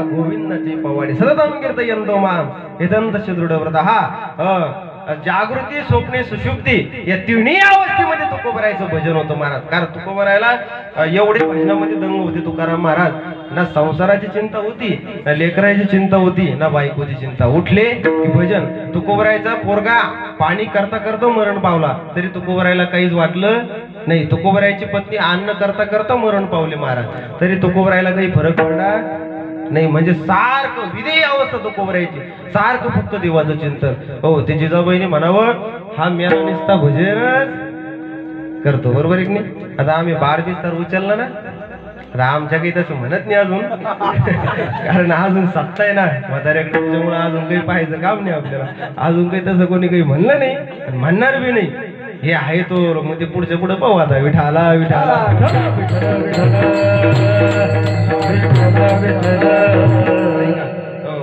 S1: गोविंदाचे पवाडे सततम कीर्तयन्तो माम एतंतस्य दृढव्रतः जागृती स्वप्ने सुषुप्ती या तिन्ही अवस्थेमध्ये तो तुकोबरायचं भजन होतं महाराज. कारण तुकोबरायला एवढे भजनामध्ये दंग होते तुकाराम महाराज. ना संसाराची चिंता होती, ना लेकराची चिंता होती, ना बायकोची चिंता. उठले की भजन. तुकोबरायचा पोरगा पाणी करता करता मरण पावला तरी तुकोबरायला काहीच वाटलं नाही. तुकोबरायची पत्नी अन्न करता करता मरण पावले महाराज तरी तुकोबरायला काही फरक पडला नाही. म्हणजे सारखं विधेय अवस्था तुकोबरायची, सारखं फक्त देवाचं चिंतन. हो, ते जिजाबाईने म्हणावं हा मेला निसता भजनच करतो, बरोबर आहे की नाही. आता आम्ही बाळ बिस्तार उचलला ना, आता आमच्या काही तसं म्हणत नाही अजून कारण अजून सत्ता आहे ना म्हाताऱ्याकडे, त्याच्यामुळे अजून काही पाहायचं काम नाही आपल्याला. अजून काही तसं कोणी काही म्हणलं नाही, म्हणणार बी नाही. हे आहे तो मग ते पुढच्या पुढे पाहू आता. विठाला विठाला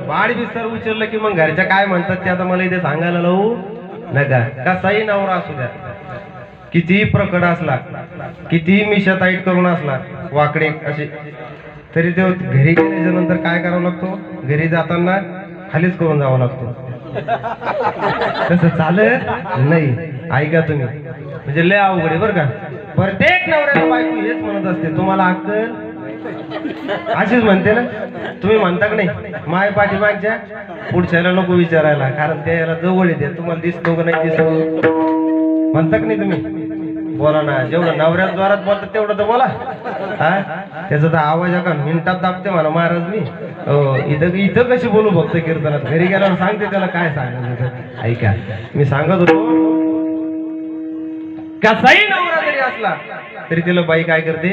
S1: बाळ बिस्तार उचललं की मग घरच्या काय म्हणतात ते आता मला इथे सांगायला लावू नका. कसाही नवरा असू द्या, कितीही प्रकट असला, कितीही मिशा टाईट करून असला वाकडे असे, तरी ते घरी गेल्याच्या नंतर काय करावं लागतो, घरी जाताना खालीच करून जावं लागतो. तसं चालत नाही. ऐका तुम्ही, म्हणजे लय अवघड आहे बरं का. प्रत्येक नवऱ्याला बायको हेच म्हणत असते, तुम्हाला अक्कल अशीच म्हणते ना. तुम्ही म्हणता का नाही माय पाठीमागच्या पुढच्याला नको विचारायला, कारण त्या याला जवळ येते, तुम्हाला दिसतो का नाही दिसतो म्हणता का नाही तुम्ही. बोला ना, जेवढं नवऱ्याला जोरात बोलतात तेवढं तर बोला. हा, त्याचा तर आवाज का मिनिटात दाबते म्हणा महाराज मी. इथं इथं कशी बोलू भक्त कीर्तनात, घरी गेल्यावर सांगते त्याला काय सांगायचं. ऐका, मी सांगत होतो कसाही नवरा जरी असला तरी तिला बाई काय करते,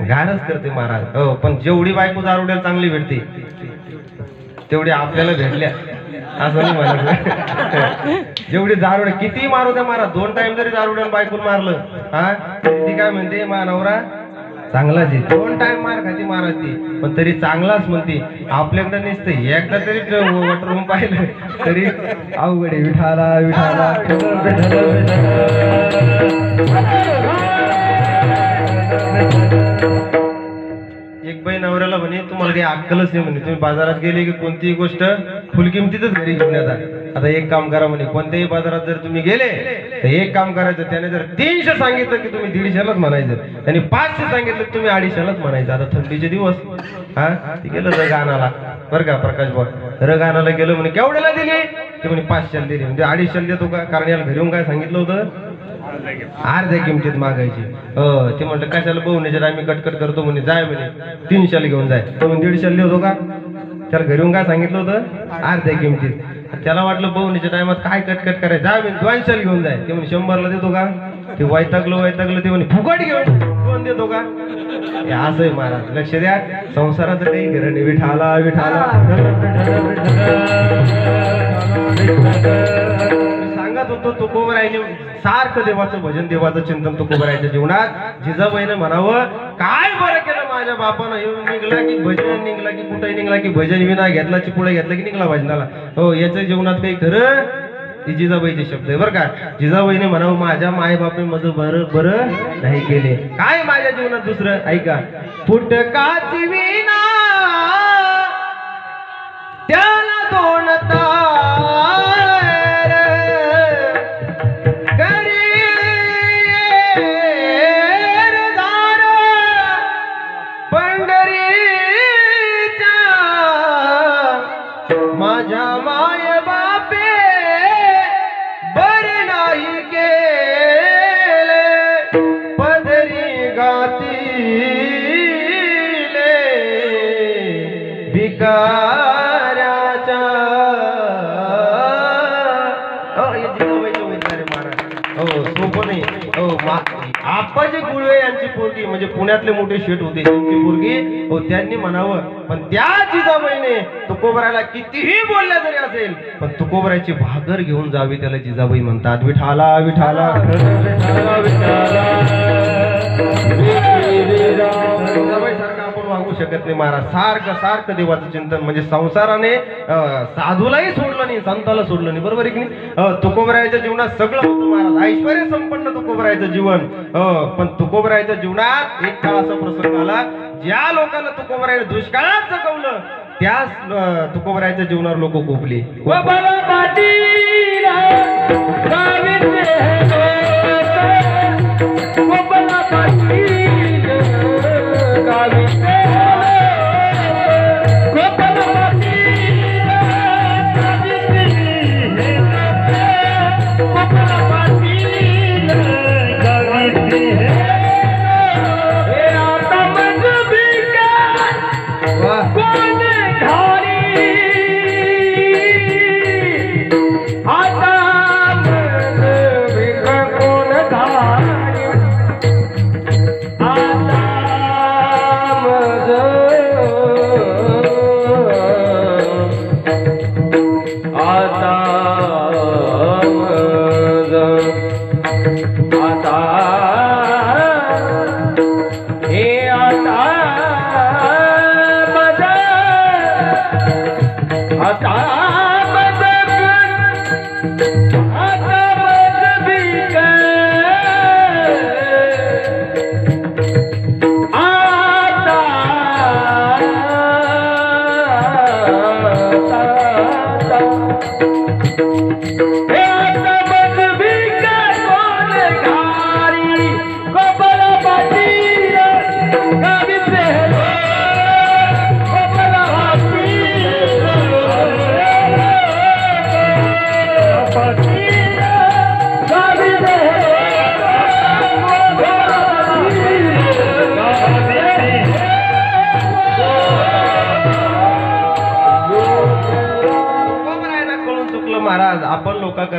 S1: घाणच करते महाराज. हो, पण जेवढी बायको दारुड्याला चांगली भेटते तेवढी आपल्याला भेटल्या असं नाही म्हणत. जेवढी दारुड्या किती मारू द्या महाराज, 2 टाइम जरी दारुड्याला बायकोला मारलं हा, ती काय म्हणते मा नवरा चांगलाच आहे. 2 टाइम मार खाती महाराज ती, पण तरी चांगलाच म्हणते. आपल्याकडे नसतं, एकदा तरी वॉटरूम पाहिलं तरी अवघड आहे. विठाला विठाला एक बाई नवऱ्याला म्हणे तुम्हाला काही अक्कलच नाही म्हणे, तुम्ही बाजारात गेले की कोणतीही गोष्ट फुल किमतीतच घरी घेऊन येतात. आता एक काम करा म्हणे, कोणत्याही बाजारात जर तुम्ही गेले तर एक काम करायचं, त्याने जर 300 सांगितलं की तुम्ही 150लाच म्हणायचं, त्यांनी 500 सांगितलं की तुम्ही 250लाच म्हणायचं. आता थंडीचे दिवस हा, ते गेलं रगानाला बरं का प्रकाश भाऊ, रगानाला गेलो म्हणे केवढ्याला दिली, ते म्हणे 500 दिली. म्हणजे 250 देतो का, कारण याला घरी येऊन काय सांगितलं होतं, अर्ध्या किमतीत मागायची. ते म्हटलं कशाला बहुण्याच्यात आम्ही कटकट करतो म्हणे, जाय म्हणे 300 घेऊन जाय. तो म्हणे 150 देतो का, त्याला घरी येऊन काय सांगितलं होतं, अर्ध्या किमतीत. त्याला वाटलं बहुण्याच्या टायमात काय कटकट करायचं, जाय म्हणे 200 घेऊन जाय. ते म्हणे 100ला देतो का, ते वैतागलं ते म्हणे फुकट घेऊन कोण देतो का. हे असं आहे महाराज, लक्ष द्या, संसाराचं काही घर नाही. विठाला विठाला सांगत होतो तुकोबरायने सारखं देवाचं भजन, देवाचं चिंतन तुकोबरायच्या जीवनात. जिजाबाईने म्हणावं काय बरं केलं माझ्या बापानं, येऊन निघला की भजन, निघला की कुठे निघला की भजन, विना घेतला चिपुळा घेतला की निघला भजनाला. हो, याच्या जीवनात काही खरं, ती जिजाबाईचे शब्द आहे बरं का. जिजाबाईने म्हणावं माझ्या माय बापे माझं बरं नाही केले, काय माझ्या जीवनात दुसरं. ऐका, फुटकाची विना त्याला 2 तार माझ्या माय बापे बरे नाही केले, पदरी गातीले भिकाऱ्याच्या. हो, सोपं नाही. हो, आप्पाजी गुळवे यांची पोरगी, म्हणजे पुण्यातले मोठे शेठ होते त्यांची पोरगी. हो, त्यांनी म्हणावं, पण त्या जिजाबाईने तुकोबरायला कितीही बोलल्या जरी असेल पण तुकोबरायची भाकर घेऊन जावी, त्याला जिजाबाई म्हणतात. विठाला विठाला जिजाबाई सारखं आपण वागू शकत नाही महाराज. सारखं देवाचं चिंतन, म्हणजे संसाराने साधूलाही सोडलं नाही, संताला सोडलं नाही, बरोबर आहे की नाही. तुकोबरायच्या जीवनात सगळं होतं महाराज, ऐश्वर्य संपन्न तुकोबरायचं जीवन. पण तुकोबरायच्या जीवनात एक काळ असा प्रसंग आला, ज्या लोकांना तुकोबरायने दुष्काळात जगवलं त्याच तुकोबरायच्या जीवनावर लोक कोपले.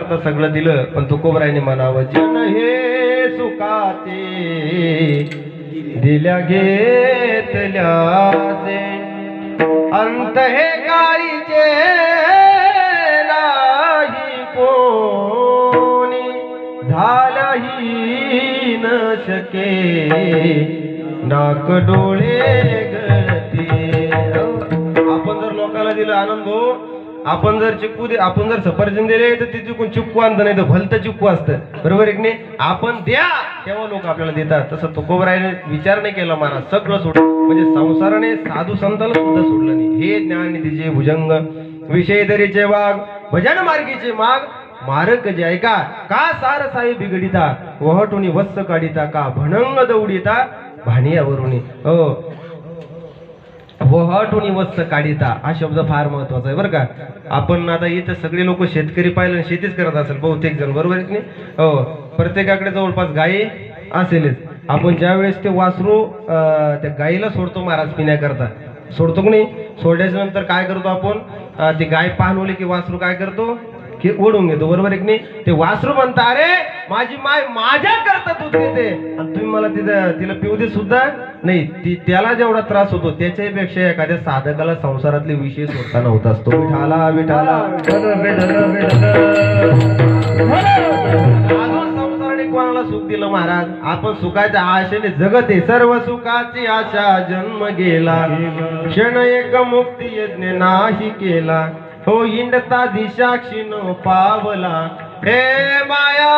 S1: करता सगळं दिलं, पण तुकोबरायने म्हणावं जन हे सुखाचे दिल्या घेतल्याचे अंत हे काळीचे नाही कोणी झालंही न शके नाक डोळे गळते. आपण जर लोकांना दिलं आनंद भाऊ, आपण जर चिक्कू आपण जर सफरचंद दिले तर ते चुकून चिक्कू आणतं, नाही तर भलतं चिक्कू असतं, बरोबर एक नाही. आपण द्या तेव्हा लोक आपल्याला देतात. तसं तुकोबरायने विचार नाही केला महाराज, सगळं सोडलं. म्हणजे संसाराने साधू संतांना सुद्धा सोडलं नाही. हे ज्ञान निधीचे भुजंग विषय दरीचे वाघ भजन मार्गीचे माग मारक जे ऐका का सार साई बिघडिता वहटुनी वत्स काढिता का भणंग दौडिता भानियावरुनी. हो, वहटुनी वत्स काढिता हा शब्द फार महत्वाचा आहे बरं का. आपण आता इथं सगळे लोक शेतकरी पाहिलं, शेतीच करत असेल बहुतेक जण, बरोबर आहे की नाही. हो, प्रत्येकाकडे जवळपास गायी असेलच. आपण ज्या वेळेस ते वासरू त्या गायीला सोडतो महाराज पिण्याकरता, सोडतो की नाही, सोडल्याच्या नंतर काय करतो आपण, ती गाय पाहणवली की वासरू काय करतो की ओढून घेतो, बरोबर आहे की नाही. ते वासरू म्हणता अरे माझी माय माझ्या करता दूध देते आणि तुम्ही मला तिला पिऊ दे सुद्धा नाही. त्याला जेवढा त्रास होतो त्याच्यापेक्षा एखाद्या साधकाला संसारातले विषय सोडताना होत असतो. विठाला विठाला अजून संसाराने कोणाला सुख दिलं महाराज. आपण सुखाच्या आशेने जगत आहे, सर्व सुखाची आशा जन्म गेला क्षण एक मुक्ती यज्ञ नाही केला. हो हिंडता दिशाक्षी न पावला हे माया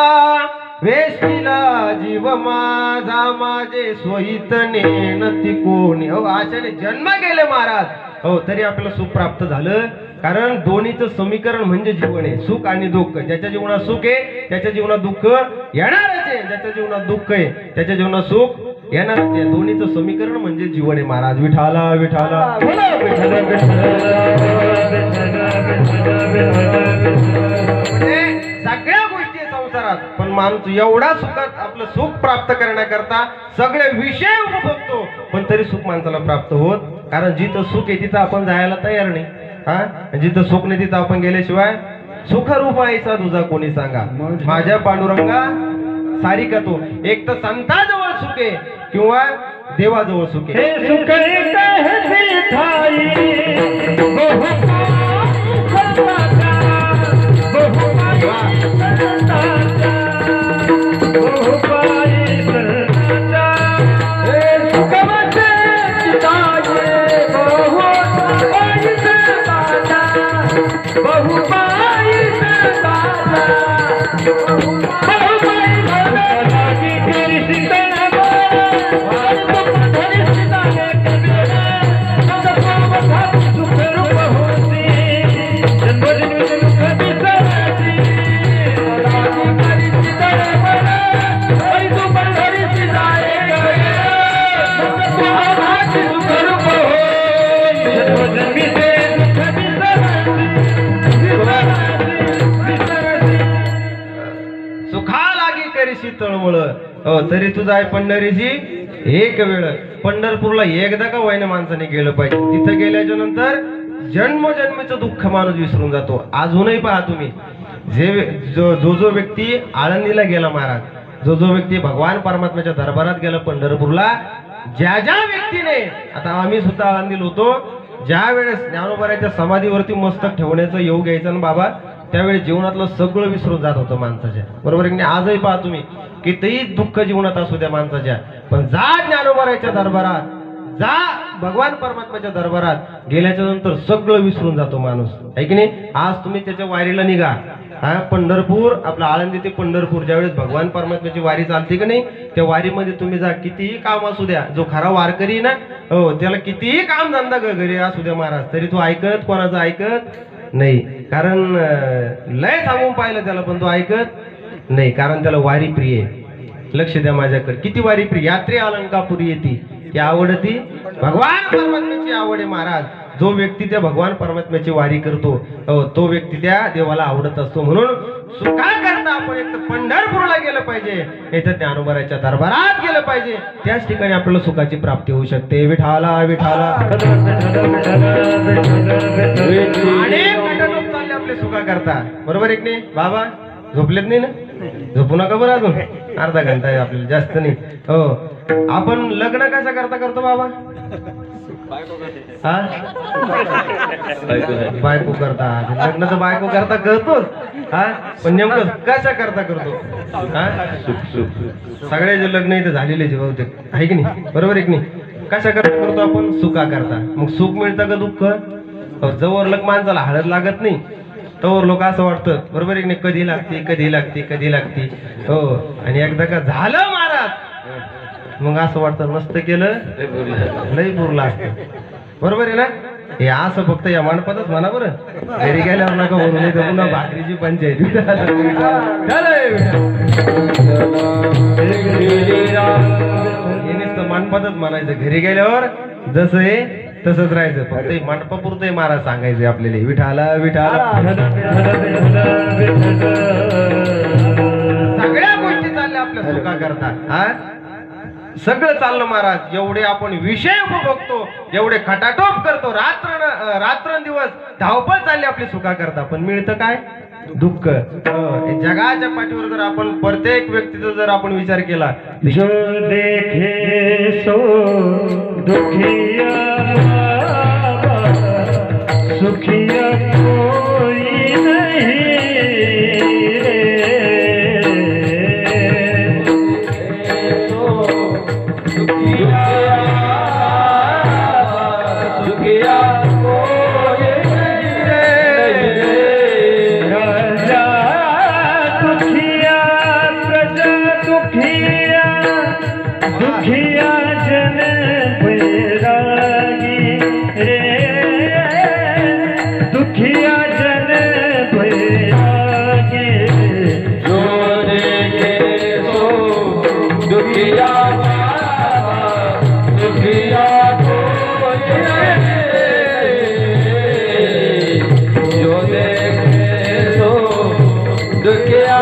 S1: वेशीला जीव माझा माझे सोयीत नेणती कोणी. हो आशाने जन्म गेले महाराज. हो तरी आपल्याला सुख प्राप्त झालं, कारण दोन्हीचं समीकरण म्हणजे जीवन आहे, सुख आणि दुःख. ज्याच्या जीवनात सुख आहे त्याच्या जीवनात दुःख येणारच आहे, ज्याच्या जीवनात दुःख आहे त्याच्या जीवनात सुख येणारच आहे. दोन्हीचं समीकरण म्हणजे जीवन आहे महाराज. विठाला विठाला सगळ्या गोष्टी संसारात, पण माणूस एवढा सुखात आपलं सुख प्राप्त करण्याकरता सगळे विषय उपभोगतो, पण तरी सुख माणसाला प्राप्त होत. कारण जिथं सुख आहे तिथं आपण जायला तयार नाही. हा, जिथं सुख नाही तिथं आपण गेल्याशिवाय सुखरूप आईचा तुझा कोणी सांगा. माझ्या पांडुरंगा सारी का तो एक तर संताजवळ सुख आहे किंवा देवाजवळ सुख आहे. तळमळ तरी तुझा आहे पंढरीची एक वेळ. पंढरपूरला एकदा का वयना माणसाने गेलं पाहिजे. तिथं गेल्याच्या नंतर जन्मजन्मीचं दुःख माणूस विसरून जातो. अजूनही पहा तुम्ही, जो व्यक्ती आळंदीला गेला महाराज, जो व्यक्ती भगवान परमात्म्याच्या दरबारात गेला पंढरपूरला, ज्या व्यक्तीने, आता आम्ही सुद्धा आळंदीला होतो, ज्या वेळेस ज्ञानोबाराच्या समाधीवरती मस्तक ठेवण्याचं योग घ्यायचं ना बाबा, त्यावेळी जीवनातलं सगळं विसरून जात होतं माणसाच्या, बरोबर आहे की नाही. आजही पहा तुम्ही, कितीही दुःख जीवनात असू द्या माणसाच्या, पण जा ज्ञानोबाराच्या दरबारात, जा भगवान परमात्म्याच्या दरबारात गेल्याच्या नंतर सगळं विसरून जातो माणूस, आहे की नाही. आज तुम्ही त्याच्या वारीला निघा, हा पंढरपूर, आपला आळंदी ते पंढरपूर, ज्यावेळेस भगवान परमात्म्याची वारी चालते की नाही, त्या वारीमध्ये तुम्ही जा, कितीही काम असू द्या, जो खरा वारकरी ना, हो त्याला कितीही काम धंदा घरी असू द्या महाराज, तरी तो ऐकत कोणाचं ऐकत नाही. कारण लय सांगून पाहिलं त्याला, पण तो ऐकत नाही, कारण त्याला वारी प्रिय आहे. लक्ष द्या माझ्याकडे, किती वारी प्रिय. यात्रे अलंकापुरी येते ती आवडती भगवान परमात्म्याची आवड आहे महाराज. जो व्यक्ती त्या भगवान परमात्म्याची वारी करतो, तो व्यक्ती त्या देवाला आवडत असतो. म्हणून सुखाकरता आपण एक तर पंढरपूरला गेलं पाहिजे, नाही तर ज्ञानोबाराच्या दरबारात गेलं पाहिजे. त्याच ठिकाणी आपल्याला सुखाची प्राप्ती होऊ शकते. विठाला विठाला. अनेक घटना चालले आपले सुखाकरता, बरोबर आहे की नाही बाबा. झोपलेत नाही ना? झोपू नका बरं अजून, अर्धा घंटा आहे आपल्याला, जास्त नाही. हो, आपण लग्न कशा करता करतो बाबा? हा, बायको करता. लग्न तर बायको करता करतोच. हा, पण नेमकं कशा करता करतो? हा, सगळ्याचे लग्न इथे झालेले बहुतेक, आहे की नाही? बरोबर आहे की नाही? कशा करता करतो आपण? सुखा करता. मग सुख मिळतं का दुःख? जवळ लग माणसाला हळद लागत नाही तोवर लोक असं वाटतं, बरोबर आहे की नाही? कधी लागते, कधी लागते, कधी लागते. हो, आणि एकदा का झालं महाराज मग असं वाटतं नसतं केलं लई पुरला असतं. बरोबर आहे ना? हे असं फक्त या माणपातच म्हणा बरं, घरी गेल्यावर नका म्हणून, नाही तर पुन्हा भाकरीची पंचायत. हे नुसतं माणपातच म्हणायचं, घरी गेल्यावर जसं आहे तसंच राहायचं. फक्त माणपापुरतं महाराज सांगायचंय आपल्याला, विठाला विठाला. सगळ्या गोष्टी चालल्या आपल्या सुखा करता. हा, सगळं चाललं महाराज. एवढे आपण विषय उपभोगतो, एवढे खटाटोप करतो, रात्रंदिवस धावपळ चालली आपली सुखा करता, पण मिळतं काय? दुःख. जगाच्या पाठीवर जर आपण प्रत्येक व्यक्तीचा जर आपण विचार केला,
S2: जो देखे सो दुखिया सुखिया कोई नहीं रे, दुखिया दुखिया कोई नहीं रे, राजा दुखिया प्रजा दुखिया दुखिया जन बैरागी रे, दुखिया जन बैरागी, जो देखे सो दुखिया दुखिया कोई नहीं, जो देखे सो दुखिया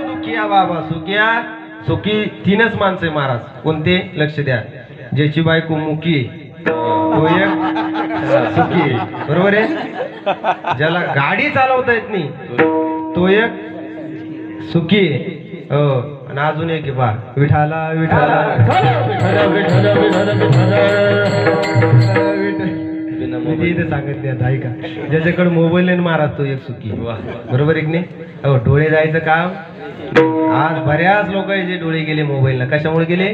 S2: दुखिया
S1: बाबा. सुखिया सुखी तीनच माणसं आहे महाराज. कोणते? लक्ष द्या. ज्याची बायको मुकी तो एक सुखी आहे, बरोबर आहे? ज्याला गाडी चालवता येत नाही तो एक सुखी आहे. हो, आणि अजून एक आहे बा, विठाला विठाला. इथे सांगितले आता ऐका, ज्याच्याकडे मोबाईल नाही महाराज तो एक सुखी, बरोबर आहे की नाही? हो, डोळे जायचं काम. आज बऱ्याच लोक जे डोळे गेले मोबाईलला, कशामुळे गेले?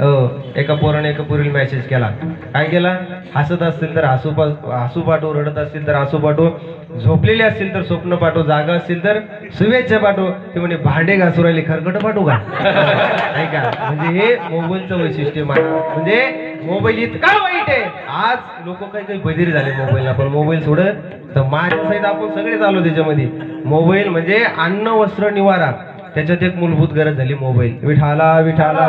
S1: हो, एका पोराने एका पोरीला मेसेज केला, काय केला? हसत असतील तर हसू पाठव, रडत असतील तर हसू पाठव, झोपलेले असतील तर स्वप्न पाठव, जागा असतील तर शुभेच्छा पाठव. ते म्हणे भांडे घासू राहिले, खरकट पाठवू का? ऐका, म्हणजे हे मोबाईलचं वैशिष्ट्य म्हणजे मोबाईल इतका वाईट आहे. आज लोक काही काही बधीर झाले मोबाईलला, पण मोबाईल सोडत तर माझ्या सहित आपण सगळे चालू त्याच्यामध्ये. मोबाईल म्हणजे अन्न वस्त्र निवारा, त्याच्यात एक मूलभूत गरज झाली मोबाईल. विठाला विठाला.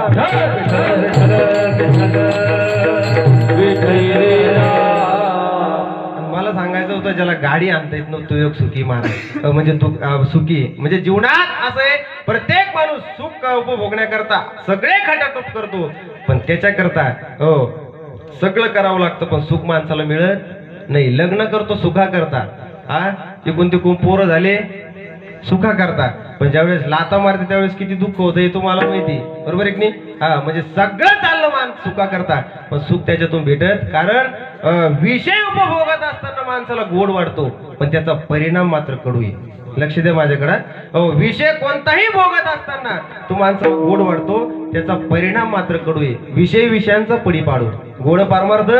S1: मला सांगायचं होतं, ज्याला गाडी आणता येत नव्हतं तो एक सुखी महाराज. म्हणजे तू सुखी म्हणजे जीवनात असं आहे, प्रत्येक माणूस सुख उपभोगण्याकरता सगळे खटाटोप करतो, पण त्याच्याकरता हो सगळं करावं लागतं, पण सुख माणसाला मिळत नाही. लग्न करतो सुखा करता, हा, तिकून तिकून पोरं झाले सुखा करता, पण ज्यावेळेस लाता मारते त्यावेळेस किती दुःख होतं हे तुम्हाला माहिती, बरोबर आहे की नाही? हा, म्हणजे सगळं चाललं मान सुखा करता, पण सुख त्याच्यातून भेटत. कारण विषय उपभोगत असताना माणसाला गोड वाटतो, पण त्याचा परिणाम मात्र कडू आहे. लक्ष द्या माझ्याकडे. विषय कोणताही भोगत असताना तो माणसाला गोड वाटतो, त्याचा परिणाम मात्र कडू आहे. विषय विषयांचा पडी पाडू, गोड परमार्थ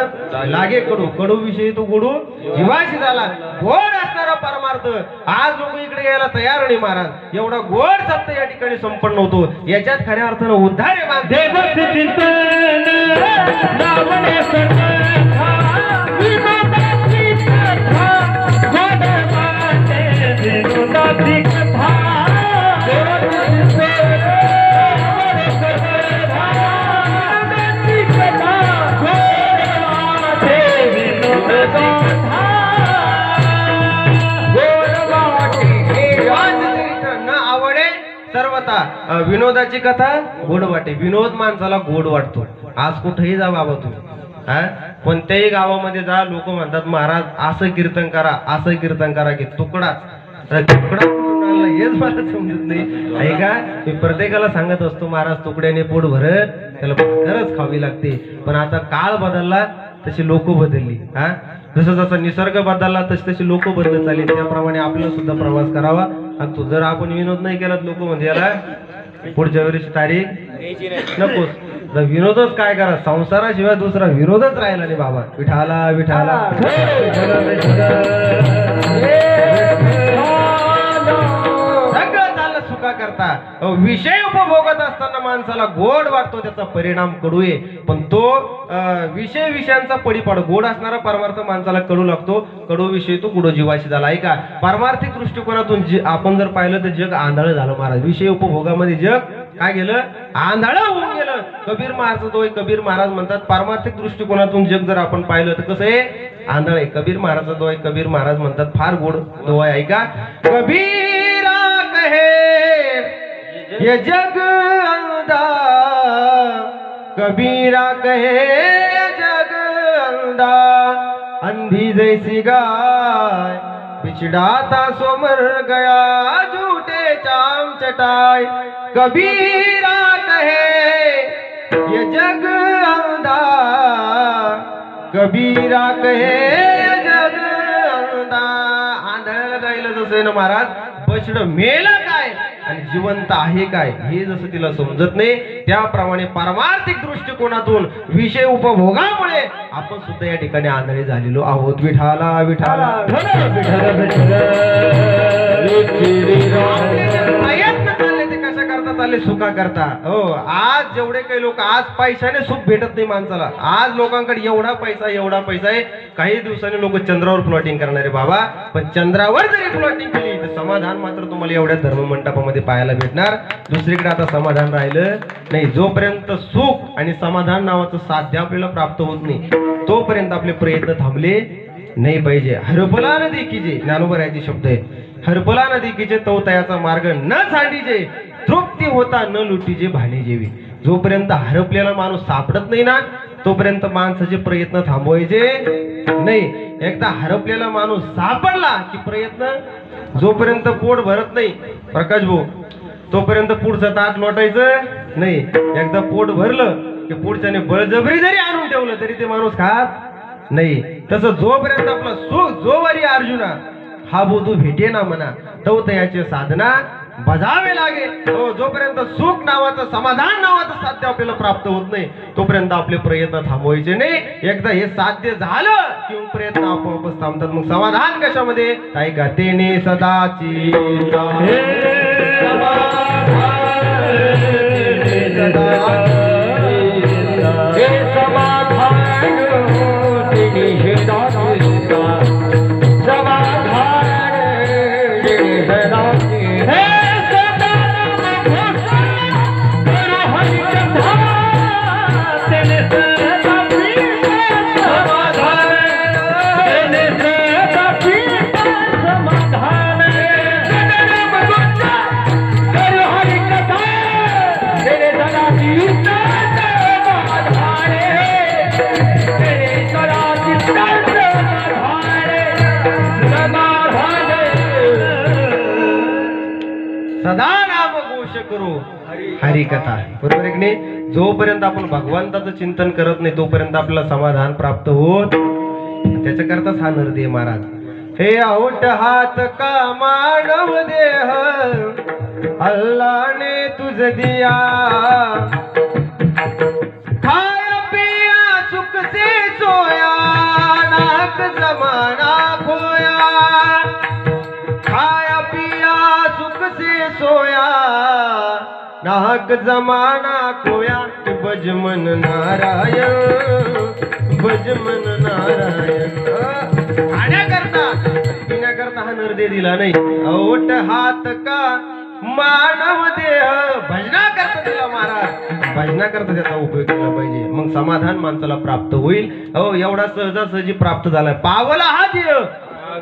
S1: लागे कडू, कडू विषयी तो गोडू जीवाशी झाला. गोड असणारा परमार्थ आज लोक इकडे यायला तयार नाही महाराज. एवढा गोड सप्त या ठिकाणी संपन्न होतो, याच्यात खऱ्या अर्थानं उद्धार आहे. सर्व करता विनोदाची कथा गोड वाटे. विनोद माणसाला गोड वाटतो. आज कुठेही जा बाबा तुम्ही, हा कोणत्याही गावामध्ये जा, लोक म्हणतात महाराज असं कीर्तन करा, असं कीर्तन करा, की तुकडा कुठून आणला हेच मला समजत नाही. आहे का? मी प्रत्येकाला सांगत असतो महाराज तुकड्याने पोट भरत, त्याला खरंच खावी लागते. पण आता काळ बदलला तशी लोक बदलली. हा जसं जसं निसर्ग बदलला तशी तशी लोक बदलत चालली. त्याप्रमाणे आपल्याला सुद्धा प्रवास करावा लागतो. जर आपण विनोद नाही केला लोक म्हणजे याला पुढच्या वेळेची तारीख नकोच. तर विनोदच काय करा, संसाराशिवाय दुसरा विरोधच राहिला नाही बाबा. विठाला विठाला सगळं चाललं सुखा करता. विषय उपभोगत असताना माणसाला गोड वाटतो, त्याचा परिणाम कडू आहे. पण तो विषयांचा पडीपाड गोड असणारा परमार्थ माणसाला कडू लागतो. कडू विषय तो गुडो जीवाशी झाला. आहे का? पारमार्थिक दृष्टिकोनातून आपण जर पाहिलं तर जग आंधळ झालं महाराज. विषय उपभोगामध्ये जग काय गेलं, आंधळ होऊन गेलं. कबीर महाराज म्हणतात पारमार्थिक दृष्टिकोनातून जग जर आपण पाहिलं तर कसं आहे, आंधळ आहे. कबीर महाराजचा दोहा आहे. कबीर महाराज म्हणतात फार गोड दोहा आहे. का कबीरा कहे ये जग अंधा, कबीरा कहे जग अंधा, अंधी जैसी गाय बिछड़ाता सो मर गया, झूठे चाम चटाई. कबीरा कहे ये जग अंधा, कबीरा कहे ये जग अंधा. आंधळ्याला गायलं जसं ना महाराज, बछड मेला काय आणि जिवंत आहे काय हे जसं तिला समजत नाही, त्याप्रमाणे पारमार्थिक दृष्टिकोनातून विषय उपभोगामुळे आपण सुद्धा या ठिकाणी आंधळे झालेलो आहोत. विठाला विठाला प्रयत्न चालले ते कशा करता चालले, सुखा करता. हो आज जेवढे काही लोक, आज पैशाने सुख भेटत नाही माणसाला. आज लोकांकडे एवढा पैसा आहे, काही दिवसांनी लोक चंद्रावर प्लॉटिंग करणारे बाबा. पण चंद्रावर जरी प्लॉटिंग केली तर समाधान मात्र तुम्हाला एवढ्या धर्ममंडपामध्ये पाहायला भेटणार. दुसरीकडे आता समाधान राहिलं नाही. जोपर्यंत सुख आणि समाधान नावाचं साध्य आपल्याला प्राप्त होत नाही तोपर्यंत आपले प्रयत्न थांबले नाही पाहिजे. हरपला नदी कीजे, ज्ञानोबरायाचे शब्द आहे. हरपला नदी कीजे तो तयाचा मार्ग न सांडीजे, तृप्ती होता न लुटीजे भाणे जेवी. जोपर्यंत हरपलेला माणूस सापडत नाही ना तोपर्यंत माणसाचे प्रयत्न थांबवायचे नाही. एकदा हरपलेला माणूस सापडला की प्रयत्न, जोपर्यंत पोट भरत नाही प्रकाश भाऊ तोपर्यंत पुढचं ताट लोटायचं नाही. एकदा पोट भरलं की पुढच्याने बळजबरी जरी आणून ठेवलं तरी ते माणूस खात नाही. तसं जोपर्यंत आपला सुख जोवरी अर्जुना हा बोधू भेटे ना म्हणा तो तयाची साधना बजावे लागे. जोपर्यंत सुख नावाचं, समाधान नावाचं साध्य आपल्याला प्राप्त होत नाही तोपर्यंत आपले प्रयत्न थांबवायचे नाही. एकदा हे साध्य झालं की प्रयत्न आपोआपच थांबतात. मग समाधान कशामध्ये, काय का तेने सदाची सदा नाम घोष करू हरी कथा. बरोबर आहे की नाही? जोपर्यंत आपण भगवंताचं चिंतन करत नाही तोपर्यंत आपल्याला समाधान प्राप्त होत. त्याच्याकरताच हा नरदेय महाराज हे औट हात का मानव देह अल्लाने तुझ दिया, खाया पिया सुख से सोया नाक जमाना खोया, खाया पिया सुख से सोया नाहक जमाना खोया. भजमन नारायण भजमन नारायण. खाण्याकरता हा नरदेह दिला नाही. औट हात का मानव देह भजनाकरता दिला महाराज. भजनाकरता त्याचा उपयोग केला पाहिजे. मग समाधान माणसाला प्राप्त होईल. एवढा सहजासहजी प्राप्त झालाय. पावला हा देह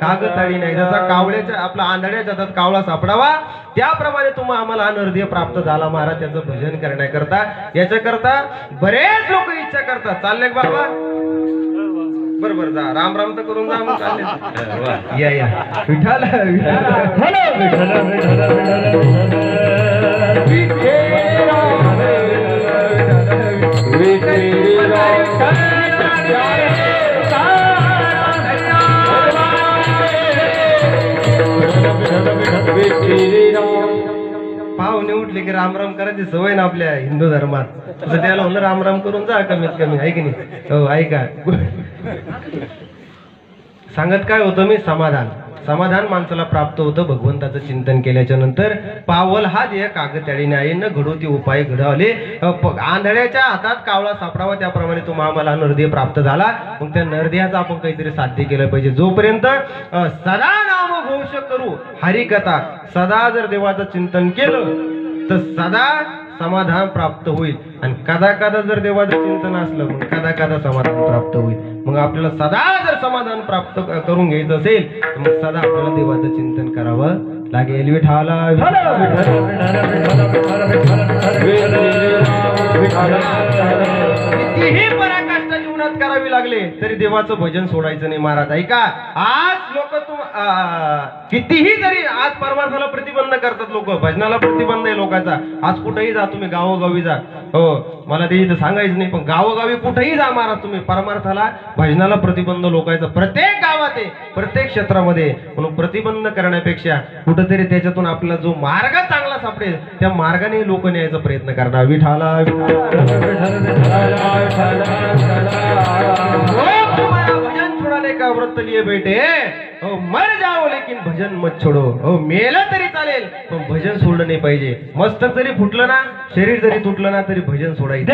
S1: कागताळी नाही. जसा कावळ्याच्या आपला आंधळ्याच्या हातात कावळा सापडावा त्याप्रमाणे तुम्हाला आम्हाला हा नरदेह प्राप्त झाला महाराज. त्याचं भजन करण्याकरता याच्याकरता बरेच लोक इच्छा करतात. चालले बाबा बरोबर जा राम राम तर करून जा मग चालले या या विठाल पाहुणे उठले की रामराम करायची सवय ना आपल्या हिंदू धर्मात. तसं त्याला म्हणलं रामराम करून जा कमीत कमी आहे की नाही. हो ऐका सांगत काय होतं मी समाधान समाधान माणसाला प्राप्त होतं भगवंताचं चिंतन केल्याच्या नंतर. पावल हा देह कागताळीने आहे न घडवती उपाय घडवले. आंधळ्याच्या हातात कावळा सापडावा त्याप्रमाणे तुम्हाला आम्हाला नरदेह प्राप्त झाला. मग त्या नरदेहाचं आपण काहीतरी साध्य केलं पाहिजे. जोपर्यंत सदा नाम घोष करू हरिकथा सदा जर देवाचं चिंतन केलं तर सदा समाधान प्राप्त होईल. आणि कदा कदा जर देवाचं चिंतन असलं मग कदा कदा समाधान प्राप्त होईल. मग आपल्याला सदा जर समाधान प्राप्त करून घ्यायचं असेल तर मग सदा आपल्याला देवाचं चिंतन करावं लागेल. विठाला कितीही पराकाष्ठा जीवनात करावी लागले तरी देवाचं भजन सोडायचं नाही महाराज. ऐका आज लोक कितीही जरी आज परमार्थाला प्रतिबंध करतात लोक. भजनाला प्रतिबंध आहे लोकांचा. आज कुठेही जा तुम्ही गावोगावी जा. हो मला ते इथं सांगायचं नाही पण गावोगावी कुठेही जा महाराज तुम्ही भजनाला भजनाला प्रतिबंध लोकांचा प्रत्येक गावात आहे प्रत्येक क्षेत्रामध्ये. म्हणून प्रतिबंध करण्यापेक्षा कुठेतरी त्याच्यातून आपल्याला जो मार्ग चांगला सापडेल त्या मार्गाने लोक न्यायचा प्रयत्न करणार. विठाला भजन छोडाने का व्रत लिए बेटे हो मर जाओ लेकिन भजन मत छोडो. हो मेलं तरी चालेल पण भजन सोडलं नाही पाहिजे. मस्तक जरी फुटलं ना शरीर जरी तुटलं ना तरी भजन सोडायचं.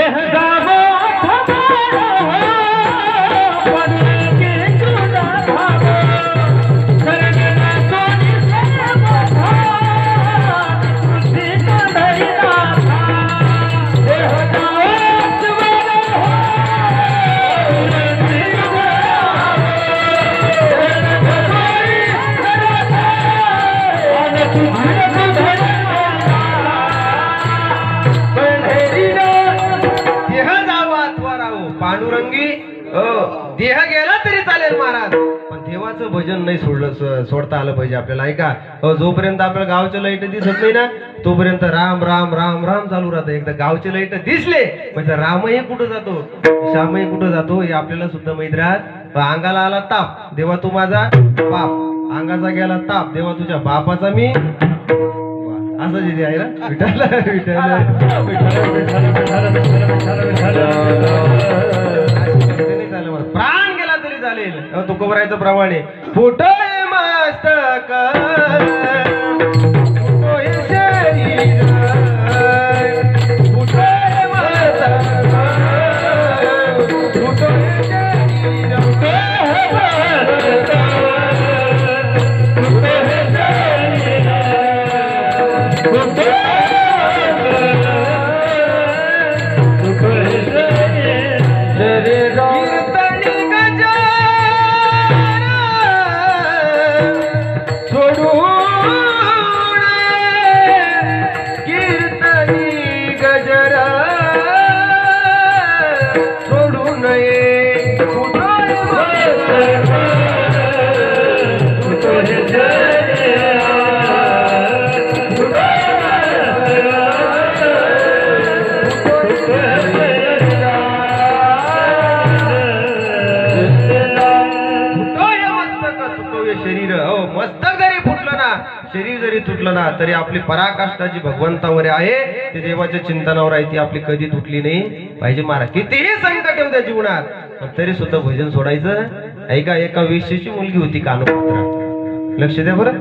S1: पांडुरंगी देह गेला तरी चालेल महाराज पण देवाचं भजन नाही सोडता आलं पाहिजे आपल्याला. ऐका जोपर्यंत आपल्या गावच्या लाईट दिसत नाही ना तोपर्यंत राम राम राम राम चालू राहतं. एकदा गावचे लाईट दिसले म्हणजे रामही कुठं जातो श्यामही कुठं जातो हे आपल्याला सुद्धा माहित राहत. अंगाला आला ताप देवा तू माझा बाप अंगाचा गेला ताप देवा तुझ्या बापाचा मी असं जे आहे ना विठाला प्राण गेला तरी चालेल. तुकोबरायचं प्रमाणे फुटोय मस्तक फुटोय शरीर फुटोय मस्तक फुटोय शरीर शरीर जरी तुटलं ना तरी आपली पराकाष्ठा जी भगवंतावर आहे ती देवाच्या चिंतनावर आहे ती आपली कधी तुटली नाही पाहिजे महाराज. कितीही संकट येऊ द्या जीवनात तरी सुद्धा भजन सोडायचं. ऐका एका वेश्येची मुलगी होती कानोपात्रा. लक्ष द्या बरं.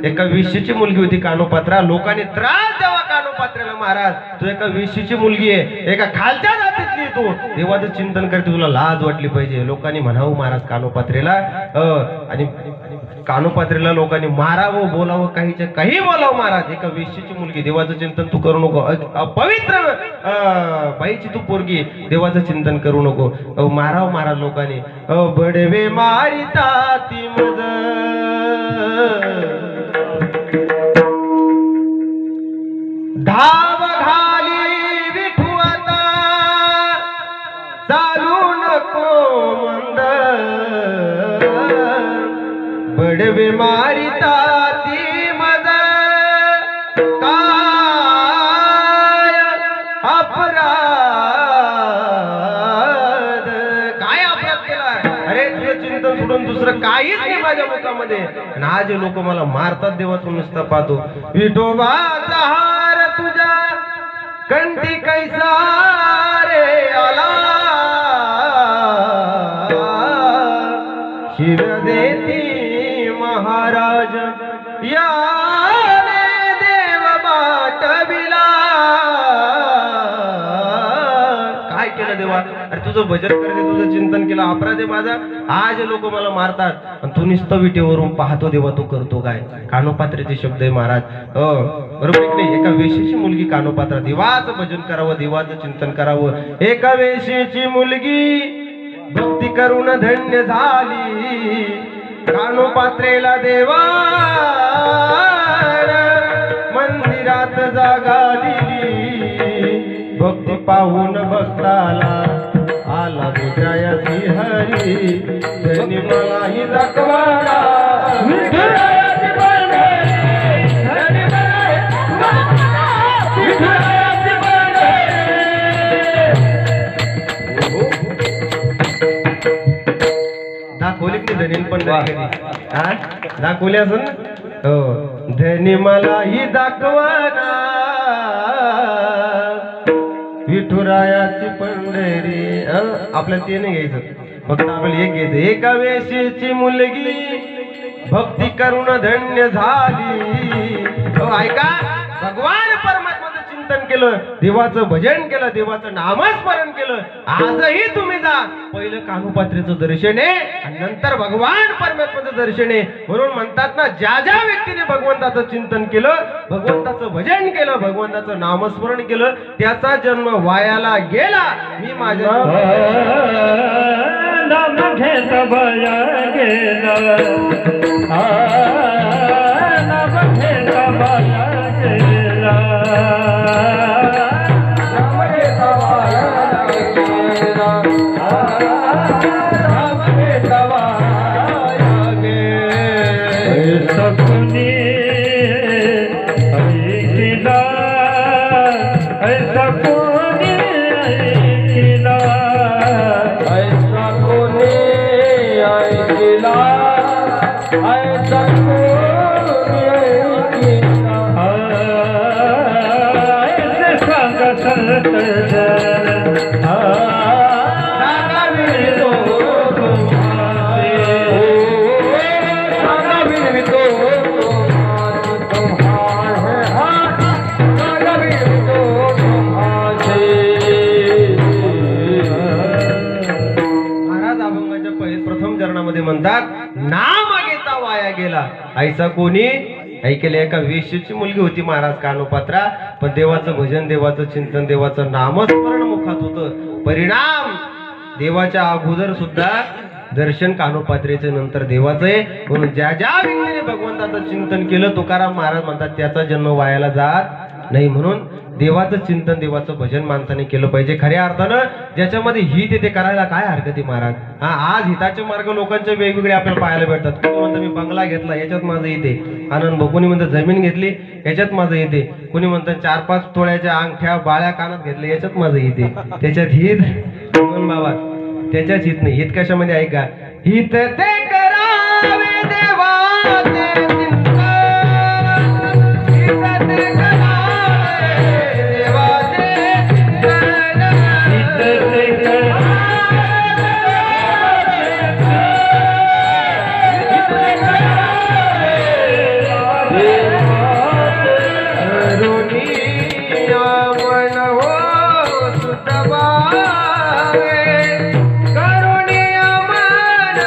S1: एका वेश्येची मुलगी होती कानोपात्रा. लोकांनी त्रास द्यावा कानोपात्र्याला महाराज तू एका वेश्येची मुलगी आहे एका खालच्या जातीतली तू देवाचं चिंतन करते तुला लाज वाटली पाहिजे. लोकांनी म्हणावं महाराज कानोपात्रेला आणि कानोपात्रेला लोकांनी मारावं बोलावं काही बोलावं महाराज. एका वेश्येची मुलगी देवाचं चिंतन तू करू नको. पवित्र बाईची तू पोरगी देवाचं चिंतन करू नको. मारावं महाराज लोकांनी. बडवे मारिता ती मज धाव घाली विठू आता चालू नको मंद बडवे मारिता ती मज काय अपराध काय अपराध केला अरे तुझे चिंतन सोडून दुसरं काहीच नाही माझ्या मुखामध्ये आणि आज लोक मला मारतात देवा तू नुसता पाहतो विठोबाचा हार तुझ्या कंठी कैसा रे आला शिव देती महाराज याने देव बाटविला काय केलं देवा अरे तुझं भजन करते तुझं चिंतन केलं अपराध आहे माझा आज लोक मला मारतात आणि तू नुसतं विटेवरून पाहतो देवा तू करतो काय कानोपात्रेचे शब्द आहे महाराज बरोबर नाही एका वेशीची मुलगी कानोपात्रा देवाचं भजन करावं देवाचं चिंतन करावं एका वेशीची मुलगी भक्ती करून धन्य झाली कानोपात्रेला देवा मंदिरात जागा दिली भक्ती पाहून भक्ताला आला विजया हरी त्यांनी मलाही दाखवाला विठुरायाची बंडे त्यांनी मलाही विठुरायाची बंडे दाखवली की धनीन पण दाखवली असं हो धनी मलाही दाखवाना विठुरायाची पंढरी आपल्याला ते नाही घ्यायचं फक्त आपल्याला एक घ्यायचं एका वेशीची मुलगी भक्ती करून धन्य झाली हो ऐका भगवान परमात्माचं चिंतन केलं देवाचं भजन केलं देवाचं नामस्मरण केलं आजही तुम्ही जा पहिलं कानोपात्रेचं दर्शन आहे आणि नंतर भगवान परमात्माचं दर्शन आहे म्हणून म्हणतात ना ज्या ज्या व्यक्तीने भगवंताचं चिंतन केलं भगवंताचं भजन केलं भगवंताचं नामस्मरण केलं त्याचा जन्म वायाला गेला मी माझ्या
S2: नाम घेत बया गेला नाम घेत बया गेला नाम घेत बया गेला नाम घेत बया गेला सकुनी ऐकिला ऐसा कोणी ऐकिला ऐसा कोणी ऐकिला ऐसा कोणी ऐकिला ऐसे सांग संत
S1: म्हणतात नाम घेता वाया गेला ऐसा कोणी ऐकले एका वेश्येची मुलगी होती महाराज कानोपात्रा पण देवाचं भजन देवाचं चिंतन देवाचं नामस्मरण मुखात होतं परिणाम देवाच्या अगोदर सुद्धा दर्शन कानोपात्रेचे नंतर देवाचं आहे म्हणून ज्या ज्या व्यक्तीने भगवंताचं चिंतन केलं तुकाराम महाराज म्हणतात त्याचा जन्म वायाला जात नाही म्हणून देवाचं चिंतन देवाचं भजन माणसाने केलं पाहिजे खऱ्या अर्थानं ज्याच्यामध्ये हित येते करायला काय हरकत आहे महाराज हा आज हिताचे मार्ग लोकांचे वेगवेगळे आपल्याला पाहायला भेटतात कोणी म्हणतं मी बंगला घेतला याच्यात माझं येते आनंद भाऊ कोणी म्हणतं जमीन घेतली याच्यात माझं येते कोणी म्हणतं 4-5 तोळ्याच्या अंगठ्या बाळ्या कानात घेतल्या याच्यात माझं येते त्याच्यात हित म्हणून बाबा त्याच्याच हित नाही हित कशामध्ये आहे का हित ते करावे देवाचे चिंतन हित ते
S2: करुणिया मन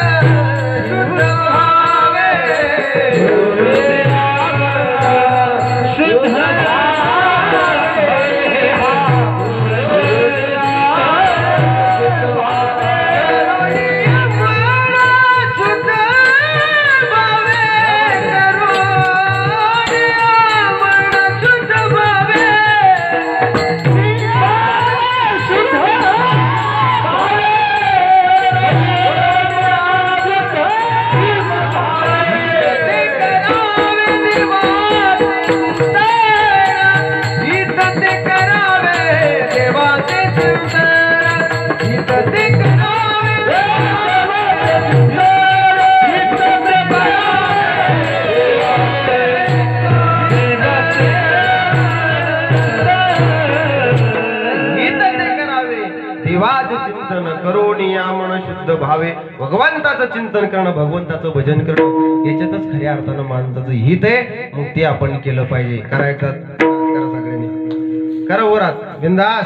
S1: देवाचं चिंतन करणं, भगवंताचं भजन करणं, याच्यातच खऱ्या अर्थानं माणसाचं हित आहे. मग ते आपण केलं पाहिजे. करा एकदा, करा सगळ्यांनी, करा वरात बिंदास.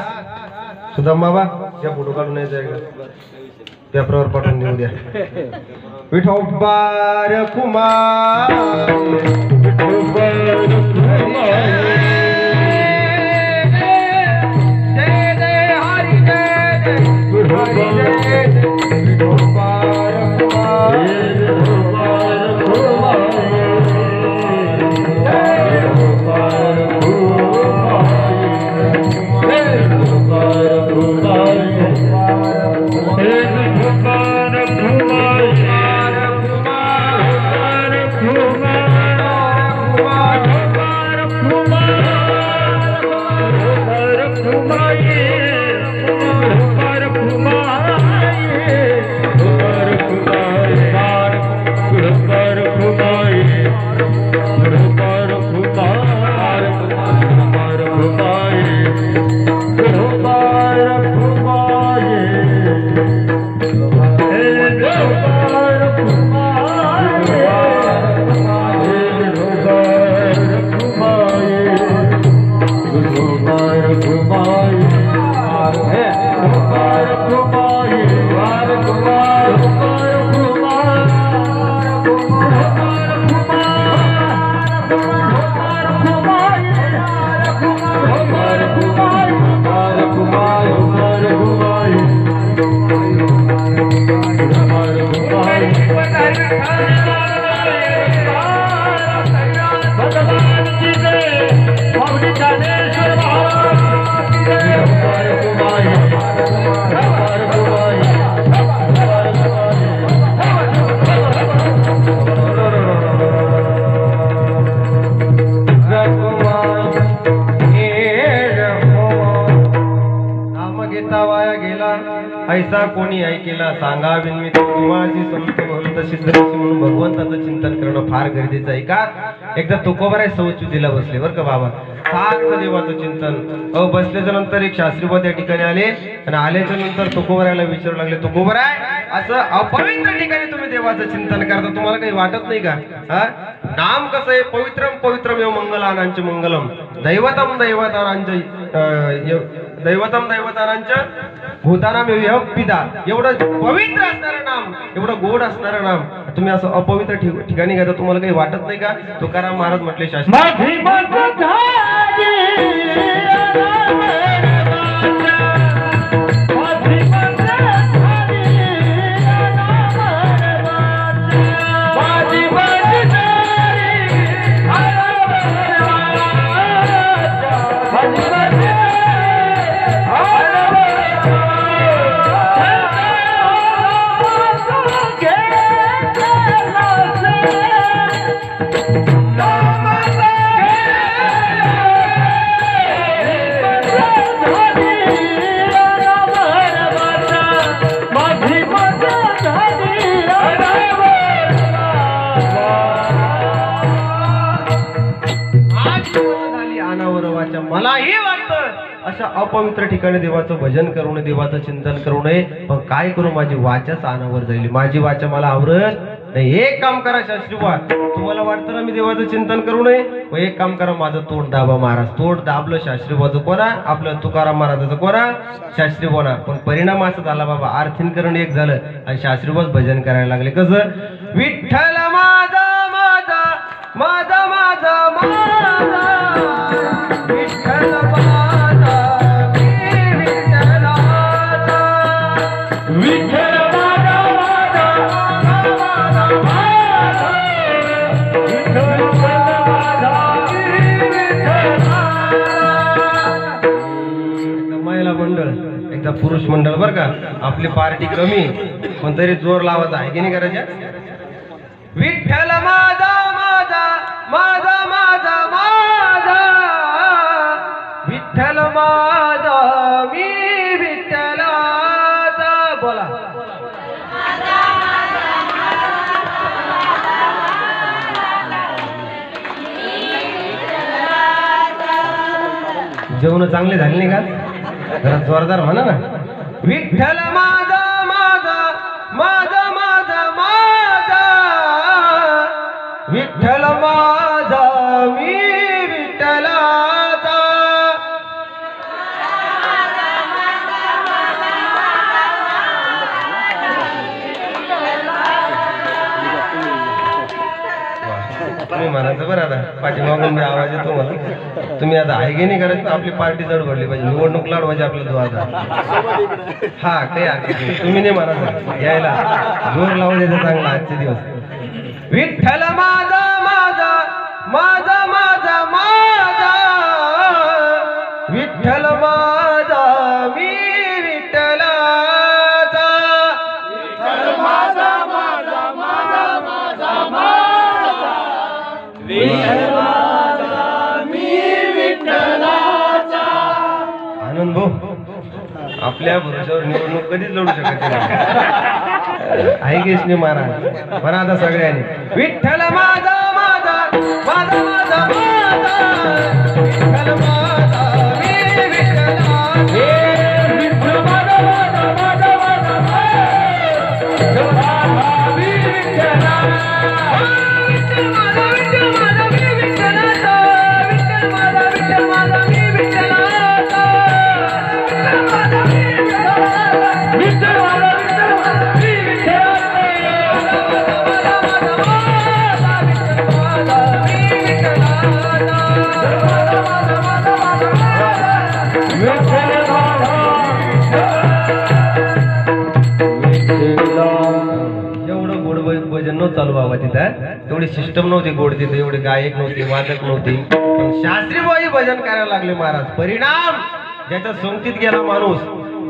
S1: सुदाम बाबा या फोटो काढून यायचं, पेपरावर पाठवून देऊ द्या. विठोबार कुमार ऐसा कोणी ऐकेला सांगा बिनवित तुम्हाची संत महंत सिद्धऋषी म्हणून भगवंताचं चिंतन करणं फार गरजेचं आहे. का एकदा तुकोबाराय सवचुतीला बसले बरं का बाबा, सारखं देवाचं चिंतन. बसल्याच्या नंतर एक शास्त्रीबा त्या ठिकाणी आले आणि आल्याच्या नंतर तुकोबारायला विचारू लागले, तुकोबाराय असं अपवित्र ठिकाणी तुम्ही देवाचं चिंतन करता, तुम्हाला काही वाटत नाही का? नाम कसं आहे, पवित्रम पवित्रम एव मंगलानांचे मंगलम, दैवतम दैवतानांच्या भूतानाम एव पिता. एवढं पवित्र असणारं नाम, एवढं गोड असणारं नाम तुम्ही असं अपवित्र ठिकाणी घेता, तुम्हाला काही वाटत नाही का? तुकाराम महाराज म्हटले, शास्त्री मलाही वाटतं अशा अपवित्र ठिकाणी देवाचं भजन करू नये, देवाचं चिंतन करू नये. पण काय करू, माझी वाचाच अनावर जाईल, माझी वाचा मला आवरत नाही. एक काम करा शास्त्रीबा, तुम्हाला वाटतं ना मी देवाचं चिंतन करू नये, मग एक काम करा, माझं तोंड दाबा महाराज. तोंड दाबलं शास्त्रीबाचं कोणा, आपलं तुकाराम महाराजाचं कोणा, शास्त्रीबोना. पण परिणाम असा झाला बाबा, आर्थिनकरण एक झालं आणि शास्त्रीबाच भजन करायला लागले. कसं, विठ्ठल माझा माझा माझा माझा माझा, विठ्ठल माझा विठ्ठलाचा, विठ्ठल माझा माझा माझा माझा, विठ्ठल माझा विठ्ठलाचा. महिला मंडळ, एकदा पुरुष मंडळ बरं का, आपली पार्टी कमी पण तरी जोर लावायचा आहे की नाही करायच्या. विठ्ठल माझा माझा माझा माझा माझा, विठ्ठल माझा मी विठ्ठलाचा. बोला, जेवण चांगले झाले नाही का? जरा जोरदार म्हणा ना. विठ्ठल माझा माझा माझा माझा माझा, विठ्ठल माझा मी विठ्ठलाचा तुम्ही म्हणायचं बरं आता पाठीमागून मी आवाज येतो मला तुम्ही आता आहे की नाही करत आपली पार्टी जड भरली पाहिजे निवडणूक लढवायची आपल्या द्वारा हा ते तुम्ही नाही म्हणायचं यायला जोर लावून द्यायचं चांगला आजचे दिवस विठ्ठल माझा माझा माझा माझा माझा विठ्ठल माझा मी विठ्ठलाचा विठ्ठल माझा माझा माझा माझा माझा विठ्ठल माझा मी विठ्ठलाचा आनंद भाऊ आपल्या भरोशावर निवडणूक कधीच लढू शकत नाही आहे की महाराज म्हणा आता सगळ्यांनी विठ्ठल माझा माझा माझा माझा माझा विठ्ठल माझा मी विठ्ठला विठ्ठल माझा माझा माझा माझा मी विठ्ठला विठ्ठल माझा विठ्ठल माझा मी विठ्ठलाचा विठ्ठल माझा विठ्ठल माझा मी विठ्ठलाचा विठ्ठल माझा मी विठ्ठलाचा विठ्ठल माझा विठ्ठल माझा मी एवढं गोड भजन नव्हतं चालू बाबा तिथं तेवढी सिस्टम नव्हती गोड तिथे एवढे गायक नव्हते वादक नव्हती पण शास्त्रीबाई भजन करायला लागले महाराज परिणाम ज्याच्या संगतीत गेला माणूस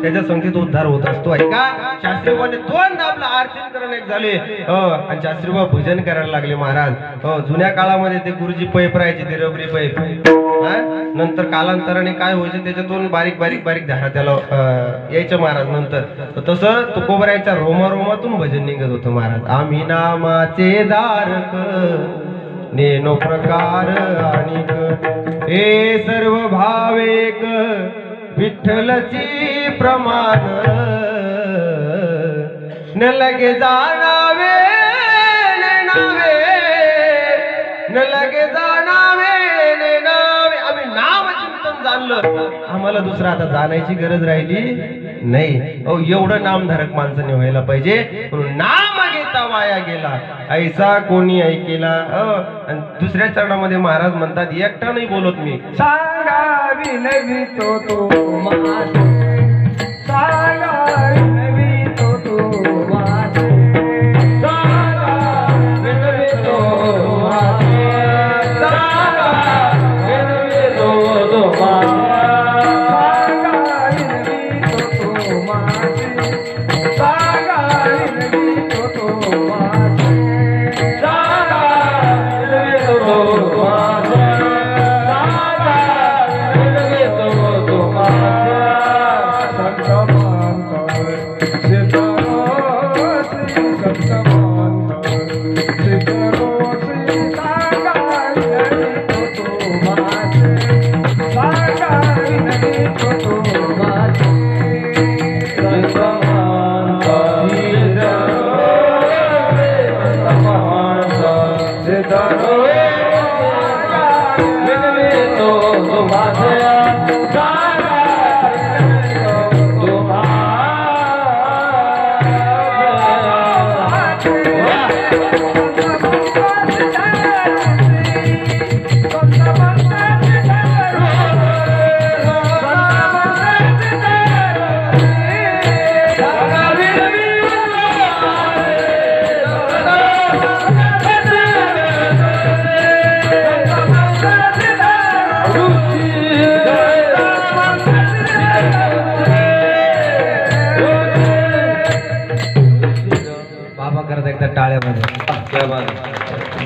S1: त्याच्या संगतीत उद्धार होत असतो ऐका शास्त्रीबाईने दोनदा आपलं आरती करण एक झाले आणि शास्त्रीबा भजन करायला लागले महाराज जुन्या काळामध्ये ते गुरुजी पैप राहायचे ते रबरी पैप नंतर कालांतराने काय व्हायचं त्याच्यातून बारीक बारीक बारीक धारा त्याला यायचं महाराज नंतर तसं तुकोबरायच्या रोमारोमातून भजन निघत होतं महाराज आम्ही नामाचे दारक नेनो प्रकार आणिक हे सर्व भावेक विठ्ठलची प्रमाण न लगे जाणावे नावे न लगे जाणावे नावे आम्ही नाम चिंतन जाणलं आम्हाला दुसरं आता जाणायची गरज राहिली नाही एवढं नामधारक माणसाने व्हायला पाहिजे म्हणून नाम घेता वाया गेला ऐसा कोणी ऐकेला आणि दुसऱ्या चरणामध्ये महाराज म्हणतात एकटा नाही बोलत मी सांगावी नवी तो सांगावी नवी तो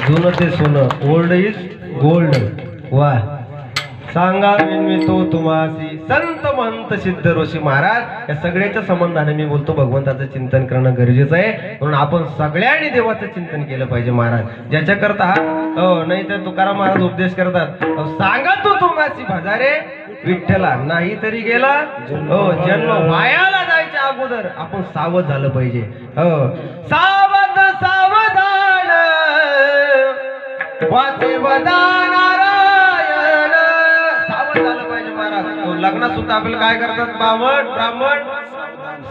S1: जुनं ते सोनं ओल्ड इज गोल्ड वा सांगावीन मी तो तुम्हासी संत महंत सिद्ध ऋषी महाराज या सगळ्याच्या संबंधाने मी बोलतो भगवंताचं चिंतन करणं गरजेचं आहे म्हणून आपण सगळ्यांनी देवाचं चिंतन केलं पाहिजे महाराज ज्याच्याकरता नाही तर तुकाराम महाराज उपदेश करतात सांगा तो तुम्हासी भजारे विठ्ठला नाही तरी गेला जन्म वायाला जायच्या अगोदर आपण सावध झालं पाहिजे सावध सावधान वाचे वदा नारायण. सावध झालं पाहिजे महाराज. लग्नात सुद्धा आपल्याला काय करतात ब्राह्मण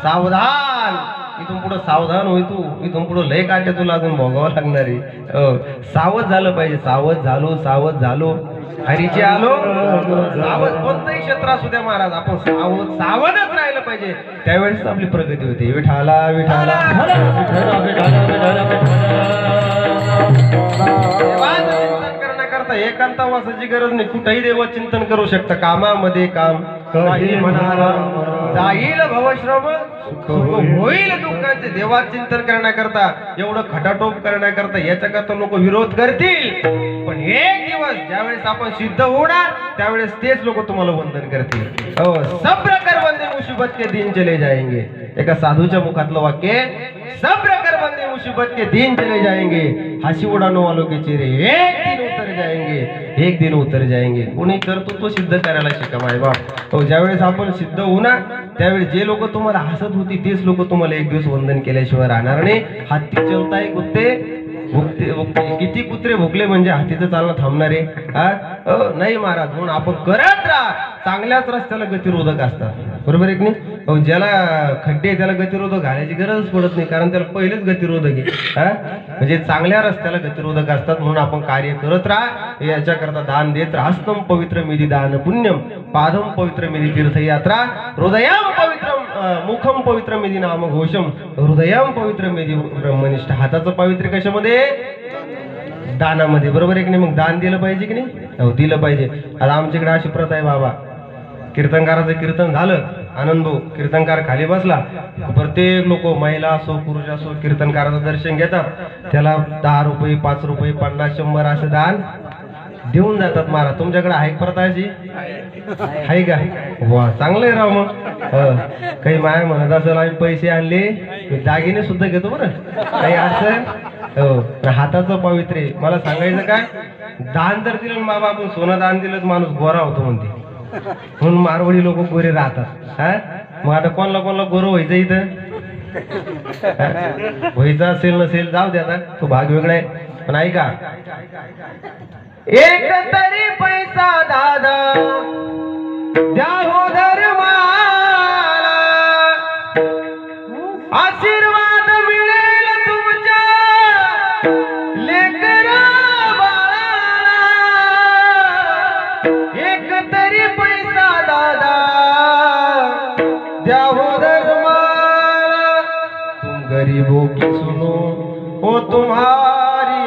S1: सावधान. इथून पुढे सावधान होई तू. इथून पुढे लय काढते तुला अजून भोगावं लागणार आहे. सावध झालं पाहिजे. सावध झालो हरीचे आलो. सावध कोणतंही क्षेत्र असू द्या महाराज, आपण सावधच राहिलं पाहिजे. त्यावेळेस आपली प्रगती होते. विठाला विठाला चिंतन करण्याकरता एकांतवासाची गरज नाही. कुठेही देव चिंतन करू शकता. कामामध्ये काम काही म्हणाला जाईल भवश्रम होईल दुःखाचे. देवात चिंतन करण्याकरता एवढं खटाटोप करण्याकरता याच्याकरता लोक विरोध करतील. पण एक दिवस ज्यावेळेस आपण सिद्ध होणार त्यावेळेस तेच लोक तुम्हाला वंदन करतील. सब प्रकार बंदे मुसीबत के दिन चले जाएंगे. एका साधूच्या मुखातलं वाक्य, सब प्रकार बंदे मुसीबत के दिन चले जाएंगे. हसी उडानो वालों के चेहरे एक दिन उतर जाएंगे. कोणी कर्तृत्व सिद्ध करायला शिका माय बाप. ज्यावेळेस आपण सिद्ध होणार त्यावेळेस जे लोक तुम्हाला हसत होती तेच लोक तुम्हाला एक दिवस वंदन केल्याशिवाय राहणार नाही. हत्ती चलताय कुत्ते किती कुत्रे भुकले म्हणजे हातीचं चालणं थांबणारे नाही महाराज. म्हणून आपण करत राहा. चांगल्याच रस्त्याला गतिरोधक असतात. बरोबर आहे की नाही. ज्याला खड्डे त्याला गतिरोधक घालायची गरजच पडत नाही, कारण त्याला पहिलेच गतिरोधक आहे. म्हणजे चांगल्या रस्त्याला गतिरोधक असतात. म्हणून आपण कार्य करत राहा. याच्याकरता दान देत राहा. हस्तम पवित्र मिधी दान पुण्यम, पादम पवित्र मिधी तीर्थयात्रा, हृदयम पवित्र मुखम पवित्र मिधी नाम घोषम, हृदयम पवित्र मिधी ब्रह्मनिष्ठ. हाताचं पावित्र्य कशामध्ये? दानामध्ये. बरोबर आहे की नाही. मग दान दिलं पाहिजे की नाही? हो दिलं पाहिजे. आता आमच्याकडे अशी प्रथा आहे बाबा, कीर्तनकाराचं कीर्तन झालं, आनंद भाऊ कीर्तनकार खाली बसला, प्रत्येक लोक महिला असो पुरुष असो कीर्तनकाराचं दर्शन घेतात. त्याला 10 रुपये 5 रुपये 50 100 असं दान देऊन जातात. महाराज तुमच्याकडे आहे प्रथा अशी आहे का? वा चांगलं आहे राव. मग काही माया म्हणत असेल आम्ही पैसे आणले दागिने सुद्धा घेतो बरं, काही अडचण हो. हाताचं पावित्र्य मला सांगायचं काय, दान जर दिलं बाबा आपण सोनं दान दिलं तर माणूस गोरा होतो म्हणते. म्हणून मारवाडी लोक गोरे राहतात. मग आता कोणाला गोरं व्हायचं इथं? व्हायचं असेल नसेल जाऊ द्या, आता तो भाग वेगळा आहे. पण ऐका, एक तरी पैसा दादा द्या हो धर्माला, आशीर्वाद मिळेल तुमच्या लेकरा बाळाला. एक तरी पैसा दादा द्या हो धर्माला, तुम गरीबों की सुनो हो तुम्हारी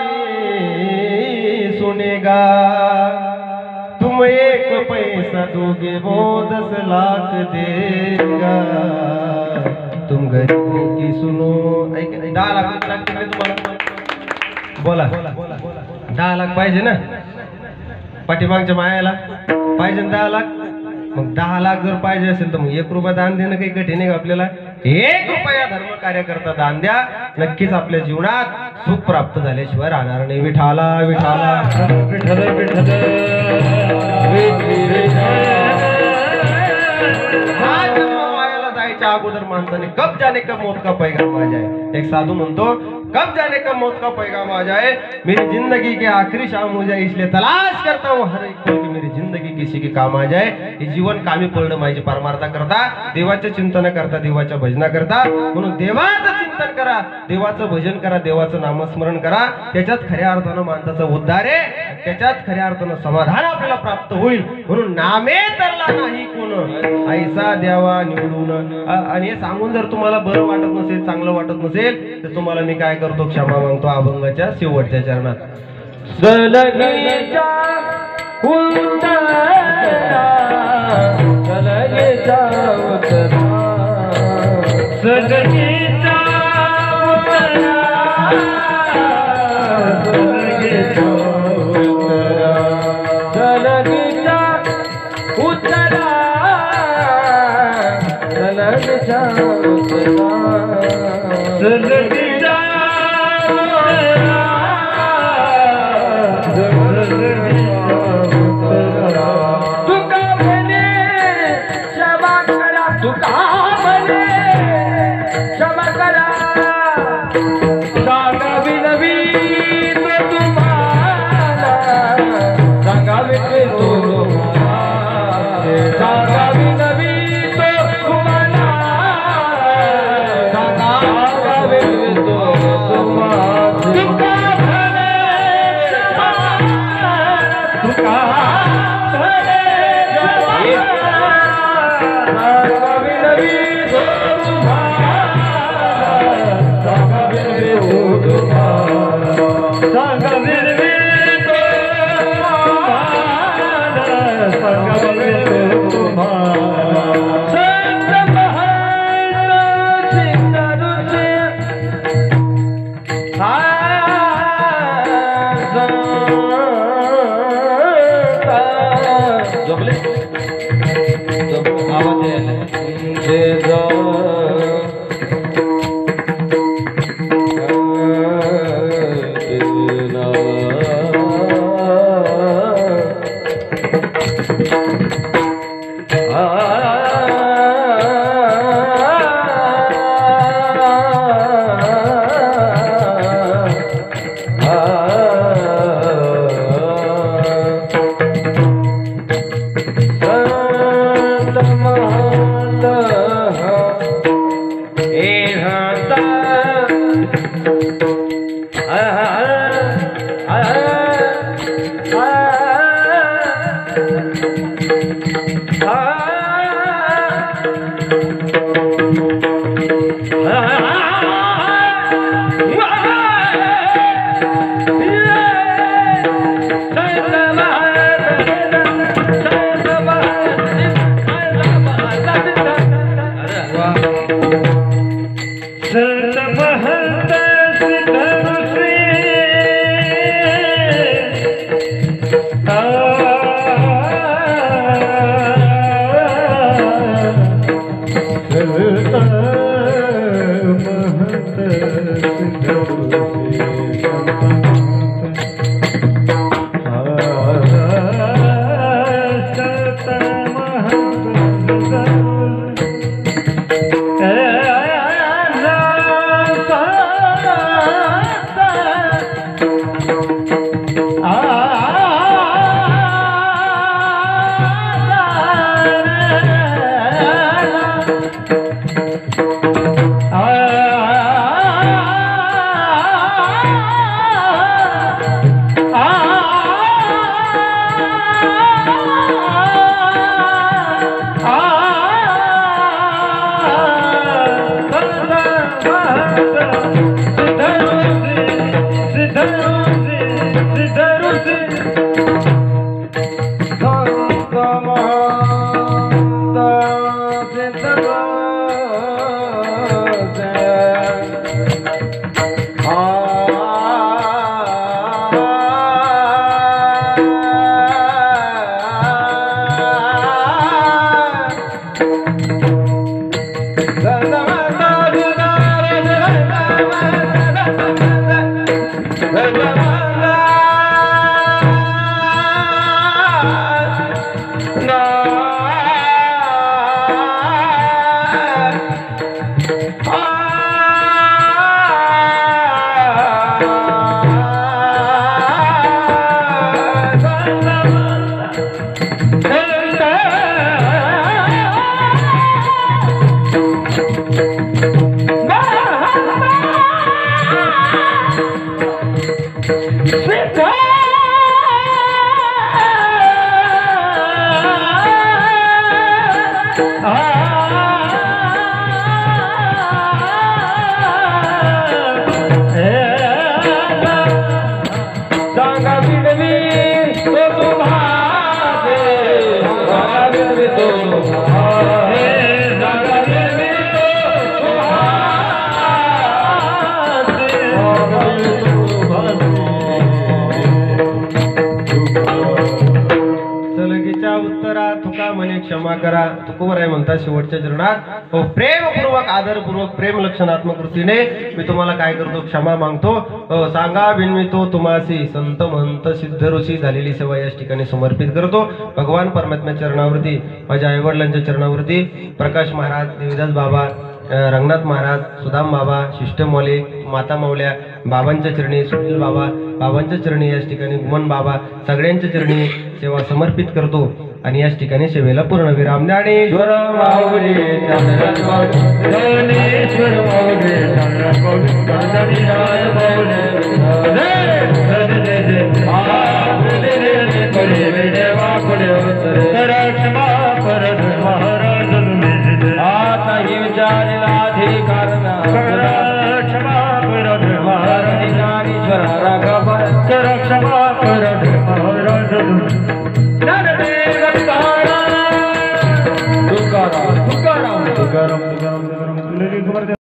S1: सुनेगा, तुम एक पैसा दोगे वो 10 लाख देगा. तुम गरीबों की सुनो. 10 लाख लागतील तुम्हाला? बोला 10 लाख पाहिजे ना? पाठीमागच्या मायाला पाहिजे 10 लाख. मग 10 लाख जर पाहिजे असेल तर मग 1 रुपया दान देणं काही कठीण आहे का आपल्याला? 1 रुपया धर्म कार्य करता दान द्या. नक्कीच आपल्या जीवनात सुख प्राप्त झाल्याशिवाय राहणार नाही. विठाला विठाला विठ्ठल विठ्ठल मायाला जायच्या अगोदर माणसाने कब जाने का मौत का पैगाम आ जाए. एक साधू म्हणतो कब जाने का मौत का पैगाम आ जाए, मेरी जिंदगी के आखिरी शाम हो जाए, इसलिए तलाश करता हूँ हर एक पल की मेरी जिंदगी किसी के काम आ जाए. हे जीवन कामी पडलं पाहिजे. परमार्था करता, देवाचे चिंतन करता, देवाच्या भजना करता. म्हणून देवाचं चिंतन करा, देवाचं भजन करा, देवाचं नामस्मरण करा. त्याच्यात खऱ्या अर्थानं माणसाचा उद्धार आहे. त्याच्यात खऱ्या अर्थानं समाधान आपल्याला प्राप्त होईल. म्हणून नामे तरला नाही कोण ऐसा द्यावा निवडून. आणि हे सांगून जर तुम्हाला बरं वाटत नसेल, चांगलं वाटत नसेल तर तुम्हाला मी काय करतो, क्षमा मागतो अभंगाच्या शेवटच्या चरणात.
S2: सलगीचा उतरा, सलगीचा उतरा, सलगीचा उतरा, सलगीचा उतरा, सलगीचा उतरा, सलगीचा उतरा, सलगीचा तुका म्हणे क्षमा करा, तुका म्हणे क्षमा करा, सांगावी नवी तुम्हाला
S1: क्षमा करा तुकोबर आहे म्हणतात शेवटच्या चरणात प्रेमपूर्वक आदरपूर्वक प्रेम लक्षणात्मक वृत्तीने मी तुम्हाला काय करतो क्षमा मागतो सांगा बिनवितो तुम्हासी संत महंत सिद्ध ऋषी झालेली सेवा या ठिकाणी समर्पित करतो भगवान परमात्म्याच्या चरणावरती माझ्या आईवडिलांच्या चरणावरती प्रकाश महाराज देवीदास बाबा रंगनाथ महाराज सुदाम बाबा शिष्टमौली माता माऊल्या बाबांच्या चरणी सुनील बाबा बाबांच्या चरणी या ठिकाणी गुमन बाबा सगळ्यांच्या चरणी सेवा समर्पित करतो आणि याच ठिकाणी सेवेला पूर्ण विराम ज्ञानेश्वर माऊली आता ही विचारला अधिकार ज्ञानेश्वर राघव
S2: जरा क्षमा कर दे महाराज ज्ञानदेव तुकाराम तुकाराम तुकाराम तुकाराम तुकाराम तुकाराम